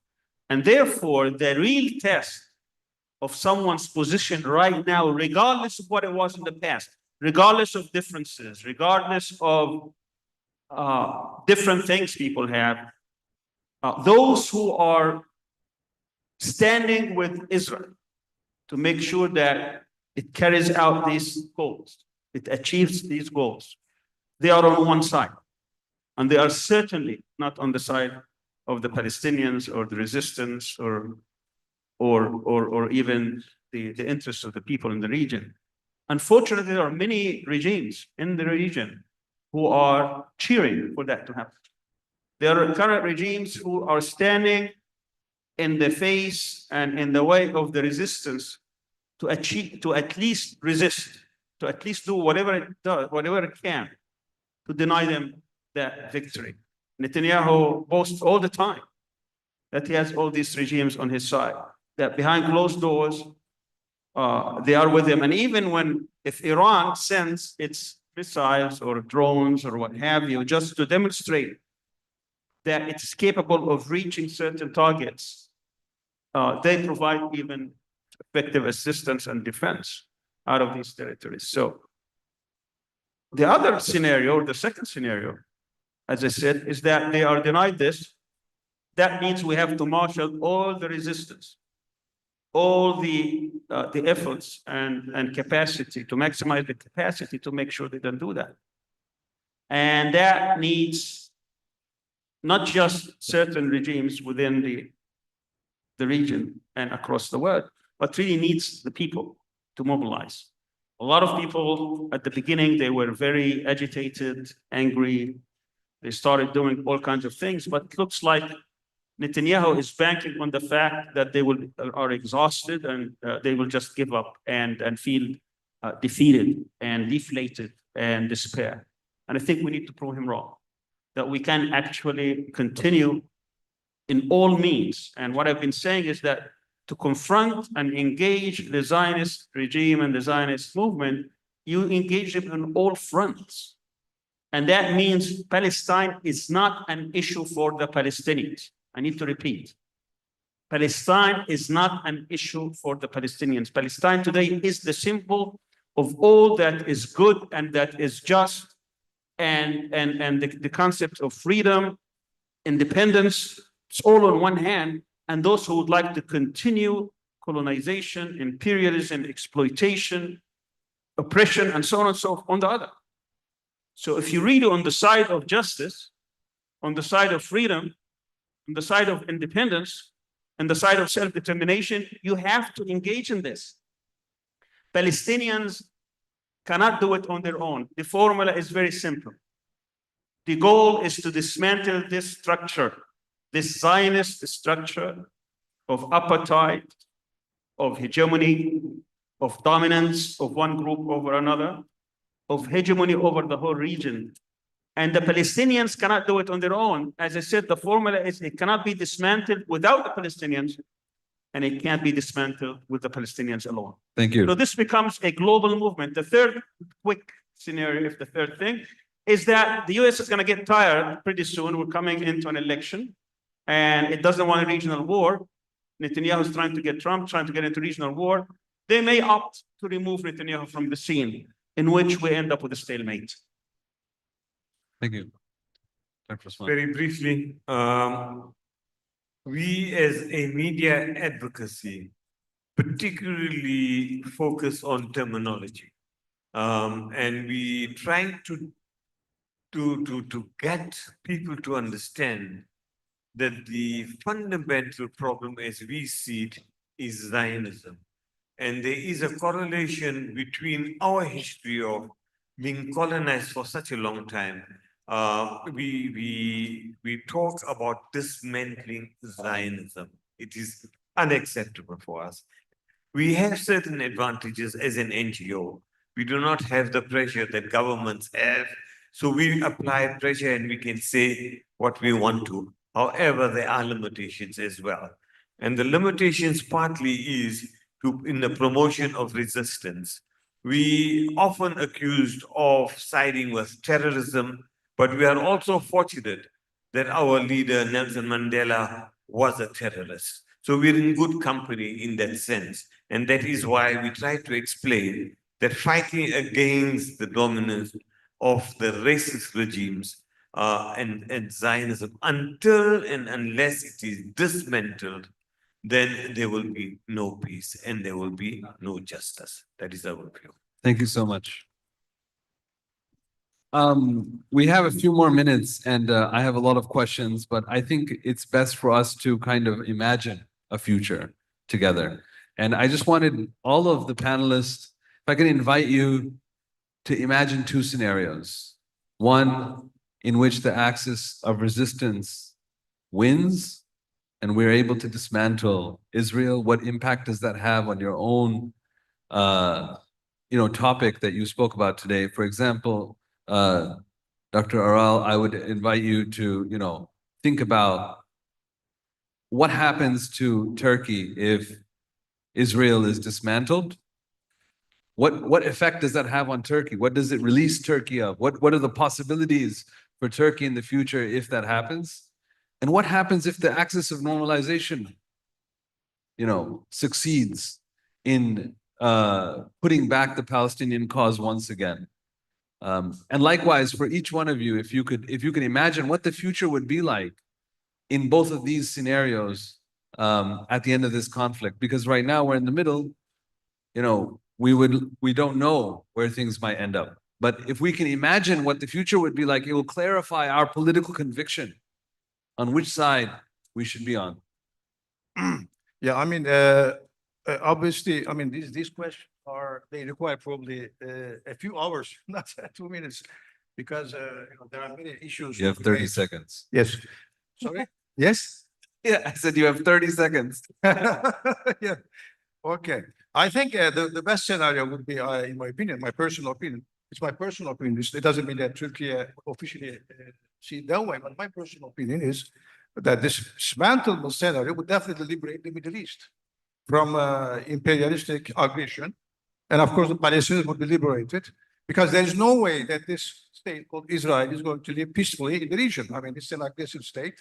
And therefore, the real test of someone's position right now, regardless of what it was in the past, regardless of differences, regardless of different things people have, those who are standing with Israel to make sure that it carries out these goals, it achieves these goals, they are on one side. And they are certainly not on the side of the Palestinians or the resistance or even the interests of the people in the region. Unfortunately, there are many regimes in the region who are cheering for that to happen. There are current regimes who are standing in the face and in the way of the resistance to at least resist, to at least do whatever it does, whatever it can, to deny them that victory. Netanyahu boasts all the time that he has all these regimes on his side, that behind closed doors, they are with him. And even if Iran sends its missiles or drones or what have you, just to demonstrate that it's capable of reaching certain targets, they provide even effective assistance and defense. out of these territories. So the other scenario, or the second scenario, as I said, is that they are denied this. That means we have to marshal all the resistance, all the efforts and capacity to maximize the capacity to make sure they don't do that. And that needs not just certain regimes within the region and across the world, but really needs the people to mobilize. A lot of people at the beginning, they were very agitated, angry. They started doing all kinds of things, but it looks like Netanyahu is banking on the fact that they are exhausted and they will just give up and feel defeated and deflated and despair. And I think we need to prove him wrong, that we can actually continue in all means. And what I've been saying is that to confront and engage the Zionist regime and the Zionist movement, you engage them on all fronts. And that means Palestine is not an issue for the Palestinians. I need to repeat. Palestine is not an issue for the Palestinians. Palestine today is the symbol of all that is good and that is just, and the concept of freedom, independence, it's all on one hand, and those who would like to continue colonization, imperialism, exploitation, oppression, and so on and so forth on the other. So if you read on the side of justice, on the side of freedom, on the side of independence, and the side of self-determination, you have to engage in this. Palestinians cannot do it on their own. The formula is very simple. The goal is to dismantle this structure, this Zionist structure of apartheid, of hegemony, of dominance of one group over another, of hegemony over the whole region. And the Palestinians cannot do it on their own. As I said, the formula is it cannot be dismantled without the Palestinians, and it can't be dismantled with the Palestinians alone. Thank you. So this becomes a global movement. The third quick scenario, if the third thing, is that the US is going to get tired pretty soon. We're coming into an election, and it doesn't want a regional war. Netanyahu is trying to get Trump, trying to get into regional war. They may opt to remove Netanyahu from the scene, in which we end up with a stalemate. Thank you. Dr. Osman. Very briefly, we as a media advocacy particularly focus on terminology. And we trying to get people to understand that the fundamental problem as we see it is Zionism. And there is a correlation between our history of being colonized for such a long time. We talk about dismantling Zionism. It is unacceptable for us. We have certain advantages as an NGO. We do not have the pressure that governments have. So we apply pressure and we can say what we want to. However, there are limitations as well. And the limitations partly is in the promotion of resistance. We often accused of siding with terrorism, but we are also fortunate that our leader, Nelson Mandela, was a terrorist. So we're in good company in that sense. And that is why we try to explain that fighting against the dominance of the racist regimes and Zionism, until and unless it is dismantled, then there will be no peace and there will be no justice. That is our view. Thank you so much. We have a few more minutes and I have a lot of questions, but I think it's best for us to kind of imagine a future together. And I just wanted all of the panelists, if I could invite you to imagine two scenarios. One in which the axis of resistance wins and we're able to dismantle Israel. What impact does that have on your own topic that you spoke about today? For example, Dr. Aral, I would invite you to, think about what happens to Turkey if Israel is dismantled. What effect does that have on Turkey? What does it release Turkey of? What are the possibilities for Turkey in the future if that happens? And what happens if the axis of normalization, succeeds in putting back the Palestinian cause once again. And likewise, for each one of you, if you could imagine what the future would be like in both of these scenarios at the end of this conflict, because right now we're in the middle, you know, we don't know where things might end up. But if we can imagine what the future would be like, it will clarify our political conviction on which side we should be on. Yeah, I mean, obviously, I mean, these questions they require probably a few hours, not 2 minutes, because you know, there are many issues. You have 30 seconds. Yes. Sorry? Yes? Yeah, I said you have 30 seconds. Yeah. Okay. I think the best scenario would be, in my opinion, my personal opinion. It's my personal opinion. It doesn't mean that Turkey officially see it that way, but my personal opinion is that this dismantlement scenario would definitely liberate the Middle East from imperialistic aggression. And of course, the Palestinians would be liberated, because there is no way that this state called Israel is going to live peacefully in the region. I mean, it's an aggressive state.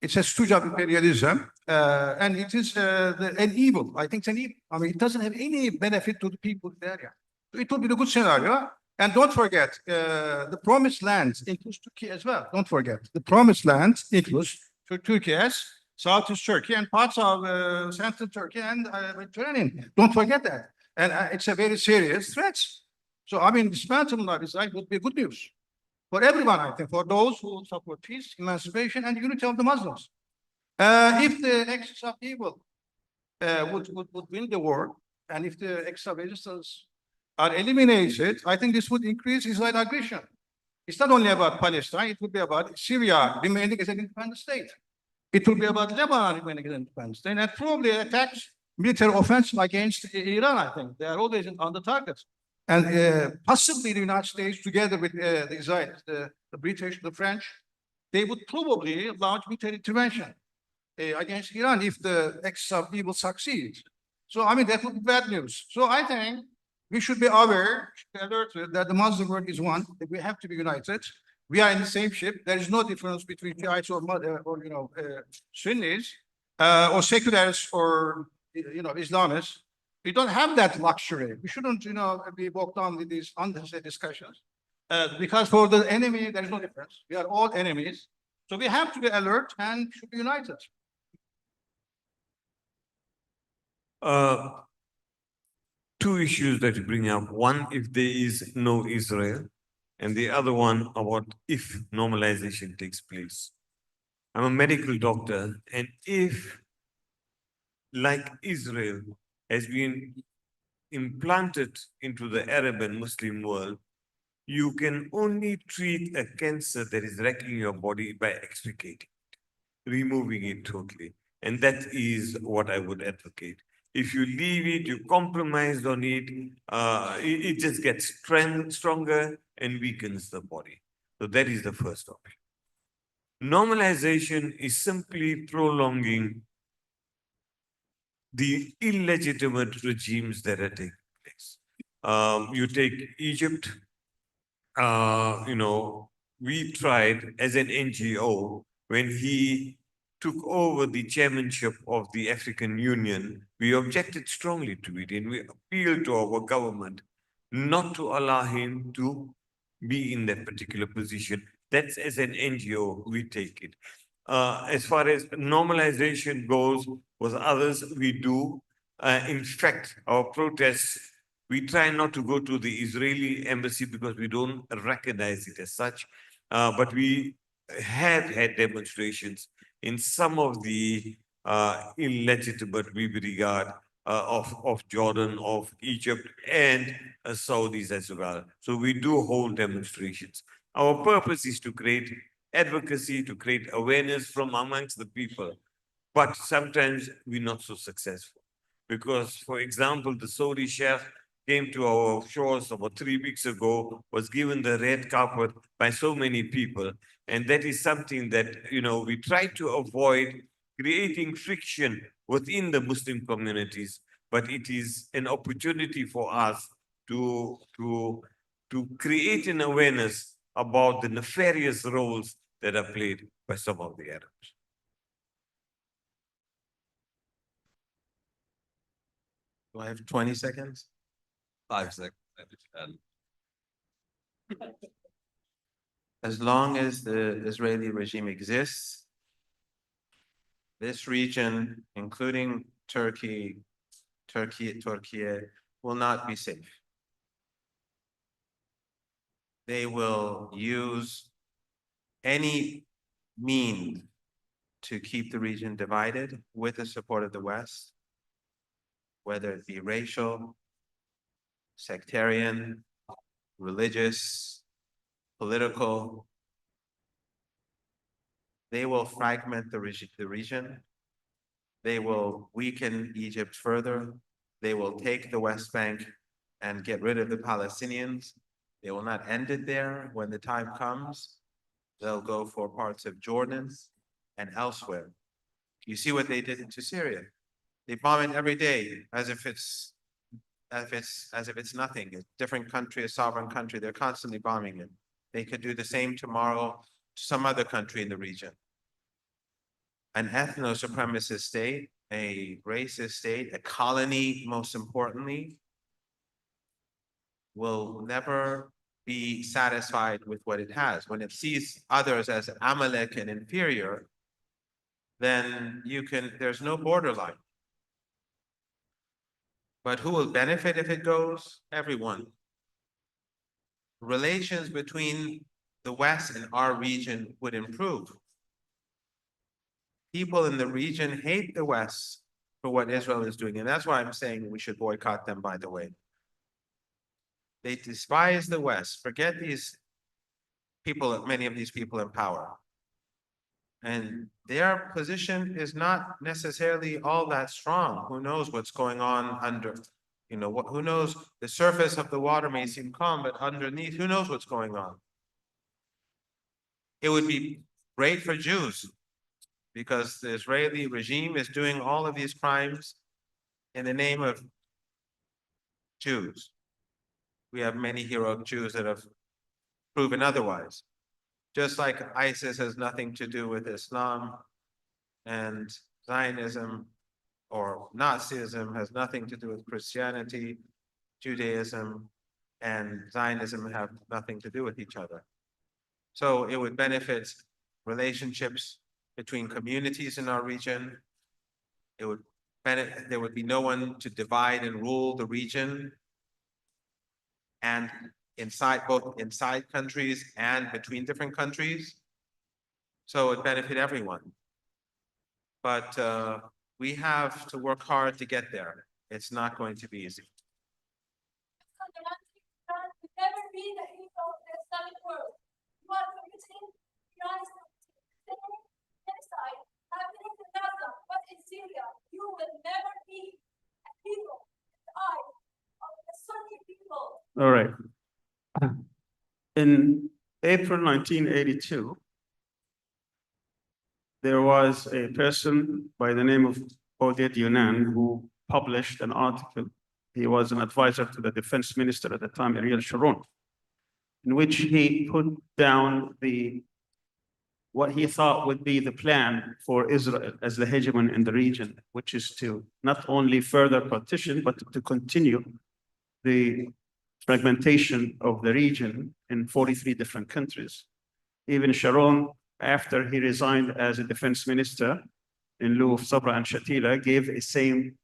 It's a stooge of imperialism, and it is an evil. I think it's an evil. I mean, it doesn't have any benefit to the people in the area. So it will be the good scenario. And don't forget, the promised land includes Turkey as well. Don't forget, the promised land includes Turkey as Southeast Turkey and parts of Central Turkey and Mediterranean. Don't forget that. And it's a very serious threat. So, I mean, dismantlement of Israel would be good news for everyone, I think, for those who support peace, emancipation, and unity of the Muslims. If the axis of evil would win the war, and if the axis of resistance are eliminated, I think this would increase Israel aggression. It's not only about Palestine, it would be about Syria remaining as an independent state. It will be about Lebanon remaining as an independent state, and probably attacks military offensive against Iran, I think. They are always on the target. And possibly the United States, together with the Israelis, the British, the French, they would probably launch military intervention against Iran if the axis of evil succeeds. So, I mean, that would be bad news. So I think we should be aware, alert that the Muslim world is one, that we have to be united. We are in the same ship. There is no difference between Shiites or you know, Sunnis, or secularists or, you know, Islamists. We don't have that luxury. We shouldn't, you know, be bogged down with these unnecessary discussions. Because for the enemy, there is no difference. We are all enemies. So we have to be alert and should be united. Two issues that you bring up. One, if there is no Israel, and the other one about if normalization takes place. I'm a medical doctor, and if, like Israel, has been implanted into the Arab and Muslim world, you can only treat a cancer that is wrecking your body by extricating it, removing it totally. And that is what I would advocate. If you leave it, you compromise on it, it just gets stronger and weakens the body. So that is the first option. Normalization is simply prolonging the illegitimate regimes that are taking place. You take Egypt, you know, we tried as an NGO when he took over the chairmanship of the African Union, we objected strongly to it and we appealed to our government not to allow him to be in that particular position. That's as an NGO, we take it. As far as normalization goes with others, we do. In fact, our protests, we try not to go to the Israeli embassy because we don't recognize it as such. But we have had demonstrations in some of the illegitimate, we regard, of Jordan, of Egypt, and Saudis as well. So we do hold demonstrations. Our purpose is to create advocacy, to create awareness from amongst the people. But sometimes we're not so successful. Because, for example, the Saudi chef came to our shores about 3 weeks ago, was given the red carpet by so many people. And that is something that, you know, we try to avoid creating friction within the Muslim communities, but it is an opportunity for us to create an awareness about the nefarious roles that are played by some of the Arabs. Do I have 20 seconds? 5 seconds. As long as the Israeli regime exists, this region, including Turkey, will not be safe. They will use any means to keep the region divided with the support of the West, whether it be racial, sectarian, religious, political. They will fragment the region. They will weaken Egypt further. They will take the West Bank and get rid of the Palestinians. They will not end it there. When the time comes, they'll go for parts of Jordan and elsewhere. You see what they did to Syria. They bomb it every day as if it's nothing. A different country, a sovereign country, they're constantly bombing it. They could do the same tomorrow to some other country in the region. An ethno-supremacist state, a racist state, a colony, most importantly, will never be satisfied with what it has. When it sees others as Amalek and inferior, then there's no borderline. But who will benefit if it goes? Everyone. Relations between the West and our region would improve. People in the region hate the West for what Israel is doing, and that's why I'm saying we should boycott them, by the way. They despise the West. Forget these people, many of these people in power. And their position is not necessarily all that strong. Who knows what's going on under, who knows? The surface of the water may seem calm, but underneath, who knows what's going on? It would be great for Jews because the Israeli regime is doing all of these crimes in the name of Jews. We have many heroic Jews that have proven otherwise. Just like ISIS has nothing to do with Islam, and Zionism or Nazism has nothing to do with Christianity, Judaism and Zionism have nothing to do with each other. So it would benefit relationships between communities in our region. There would be no one to divide and rule the region, and both inside countries and between different countries. So it benefit everyone. But we have to work hard to get there. It's not going to be easy. Never be the hero of the Islamic world. You are committing genocide happening in Gaza, but in Syria, you will never be a hero in the eyes of the Sunni people. All right. In April 1982, there was a person by the name of Oded Yunan who published an article. He was an advisor to the defense minister at the time, Ariel Sharon, in which he put down what he thought would be the plan for Israel as the hegemon in the region, which is to not only further partition, but to continue the fragmentation of the region in 43 different countries. Even Sharon, after he resigned as a defense minister in lieu of Sabra and Shatila, gave a same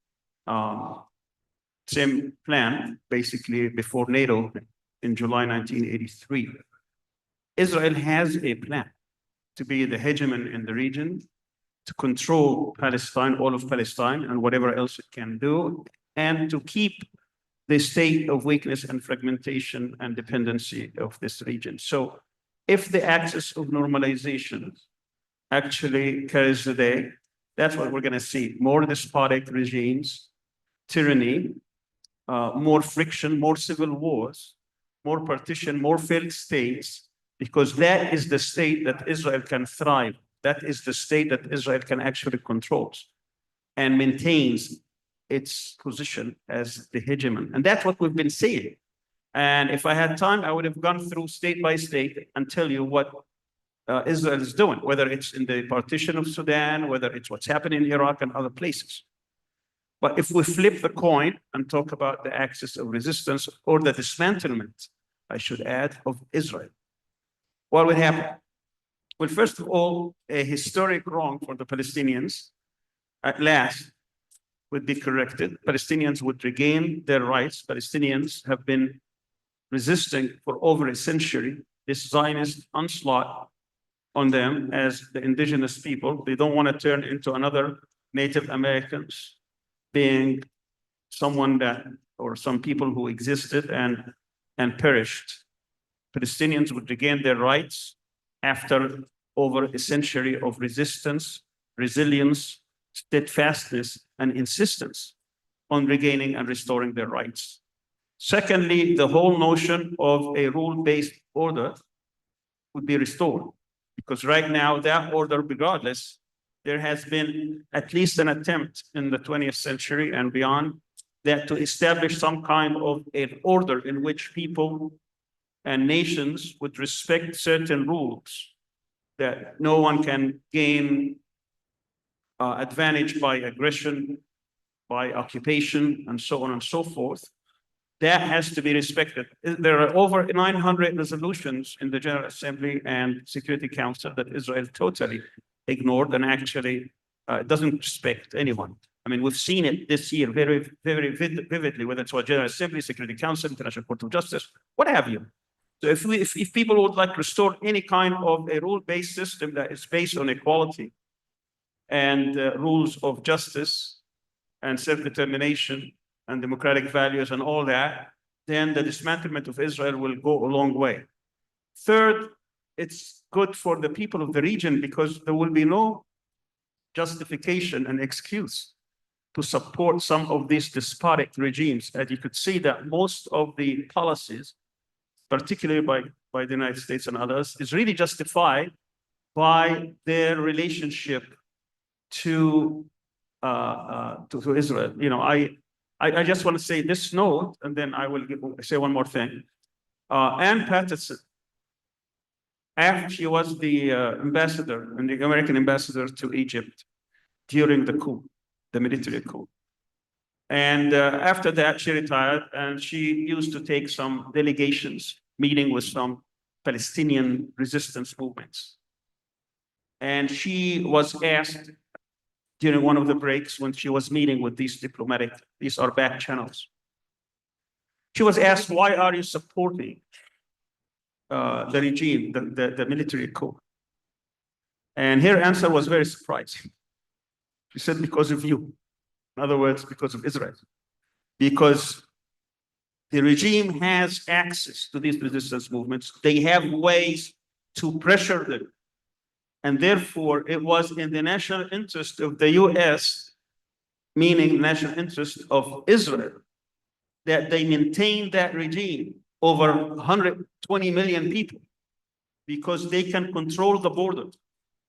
plan, basically before NATO in July 1983. Israel has a plan to be the hegemon in the region, to control Palestine, all of Palestine, and whatever else it can do, and to keep the state of weakness and fragmentation and dependency of this region. So if the axis of normalization actually carries the day, that's what we're going to see. More despotic regimes, tyranny, more friction, more civil wars, more partition, more failed states, because that is the state that Israel can thrive. That is the state that Israel can actually control and maintains its position as the hegemon. And that's what we've been seeing. And if I had time, I would have gone through state by state and tell you what Israel is doing, whether it's in the partition of Sudan, whether it's what's happening in Iraq and other places. But if we flip the coin and talk about the axis of resistance or the dismantlement, I should add, of Israel, what would happen? Well, first of all, a historic wrong for the Palestinians at last would be corrected. Palestinians would regain their rights. Palestinians have been resisting for over a century this Zionist onslaught on them as the indigenous people. They don't want to turn into another Native Americans, being someone that, or some people who existed and perished. Palestinians would regain their rights after over a century of resistance, resilience, steadfastness, and insistence on regaining and restoring their rights. Secondly, the whole notion of a rule-based order would be restored, because right now that order, regardless, there has been at least an attempt in the 20th century and beyond that to establish some kind of an order in which people and nations would respect certain rules, that no one can gain advantage by aggression, by occupation, and so on and so forth. That has to be respected. There are over 900 resolutions in the General Assembly and Security Council that Israel totally ignored and actually doesn't respect anyone. I mean, we've seen it this year very, very vividly, whether it's our General Assembly, Security Council, International Court of Justice, what have you. So if people would like to restore any kind of a rule-based system that is based on equality and rules of justice and self-determination and democratic values and all that, then the dismantlement of Israel will go a long way. Third, it's good for the people of the region because there will be no justification and excuse to support some of these despotic regimes. And you could see that most of the policies, particularly by the United States and others, is really justified by their relationship to Israel. You know, I just want to say this note, and then I will say one more thing. Ann Patterson, after she was the ambassador and the American ambassador to Egypt during the coup, the military coup. And after that, she retired and she used to take some delegations, meeting with some Palestinian resistance movements. And she was asked during one of the breaks when she was meeting with these are back channels. She was asked, why are you supporting the regime, the military coup? And her answer was very surprising. She said, because of you. In other words, because of Israel. Because the regime has access to these resistance movements. They have ways to pressure them. And therefore, it was in the national interest of the US, meaning national interest of Israel, that they maintain that regime over 120 million people, because they can control the border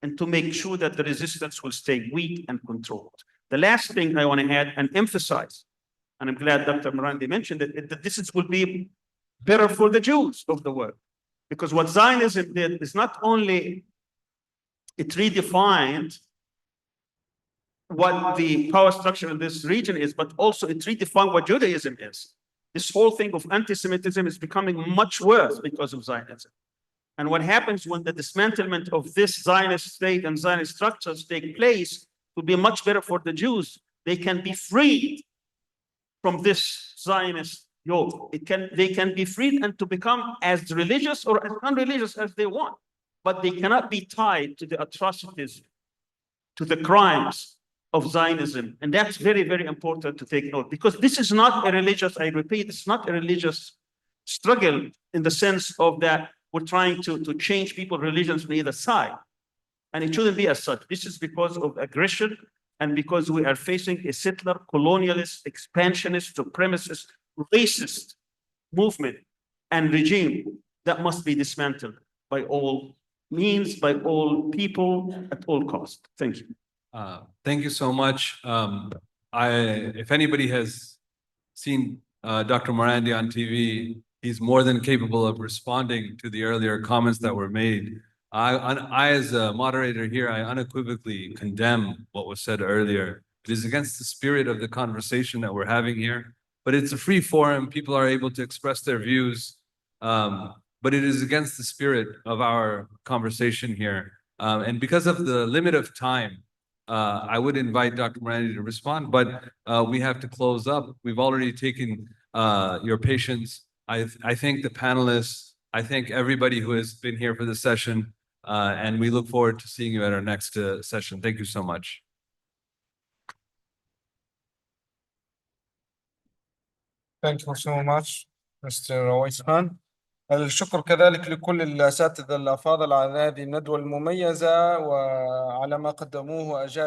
and to make sure that the resistance will stay weak and controlled. The last thing I want to add and emphasize, and I'm glad Dr. Marandi mentioned it, that this will be better for the Jews of the world. Because what Zionism did is not only it redefined what the power structure in this region is, but also it redefined what Judaism is. This whole thing of anti-Semitism is becoming much worse because of Zionism. And what happens when the dismantlement of this Zionist state and Zionist structures take place will be much better for the Jews. They can be freed from this Zionist yoke. They can be freed and to become as religious or as unreligious as they want. But they cannot be tied to the atrocities, to the crimes of Zionism. And that's very, very important to take note, because this is not a religious, I repeat, it's not a religious struggle in the sense of that we're trying to change people's religions on either side. And it shouldn't be as such. This is because of aggression and because we are facing a settler, colonialist, expansionist, supremacist, racist movement and regime that must be dismantled by all means, by all people, at all costs. Thank you. Thank you so much. If anybody has seen Dr. Marandi on TV, he's more than capable of responding to the earlier comments that were made. I as a moderator here, I unequivocally condemn what was said earlier, It is against the spirit of the conversation that we're having here. But it's a free forum. People are able to express their views. But it is against the spirit of our conversation here. And because of the limit of time, I would invite Dr. Marandi to respond, but we have to close up. We've already taken your patience. I thank the panelists. I thank everybody who has been here for this session. And we look forward to seeing you at our next session. Thank you so much. Thank you so much, Mr. Üveys Han. الشكر كذلك لكل الأساتذة الأفاضل على هذه الندوة المميزة وعلى ما قدموه وأجادوا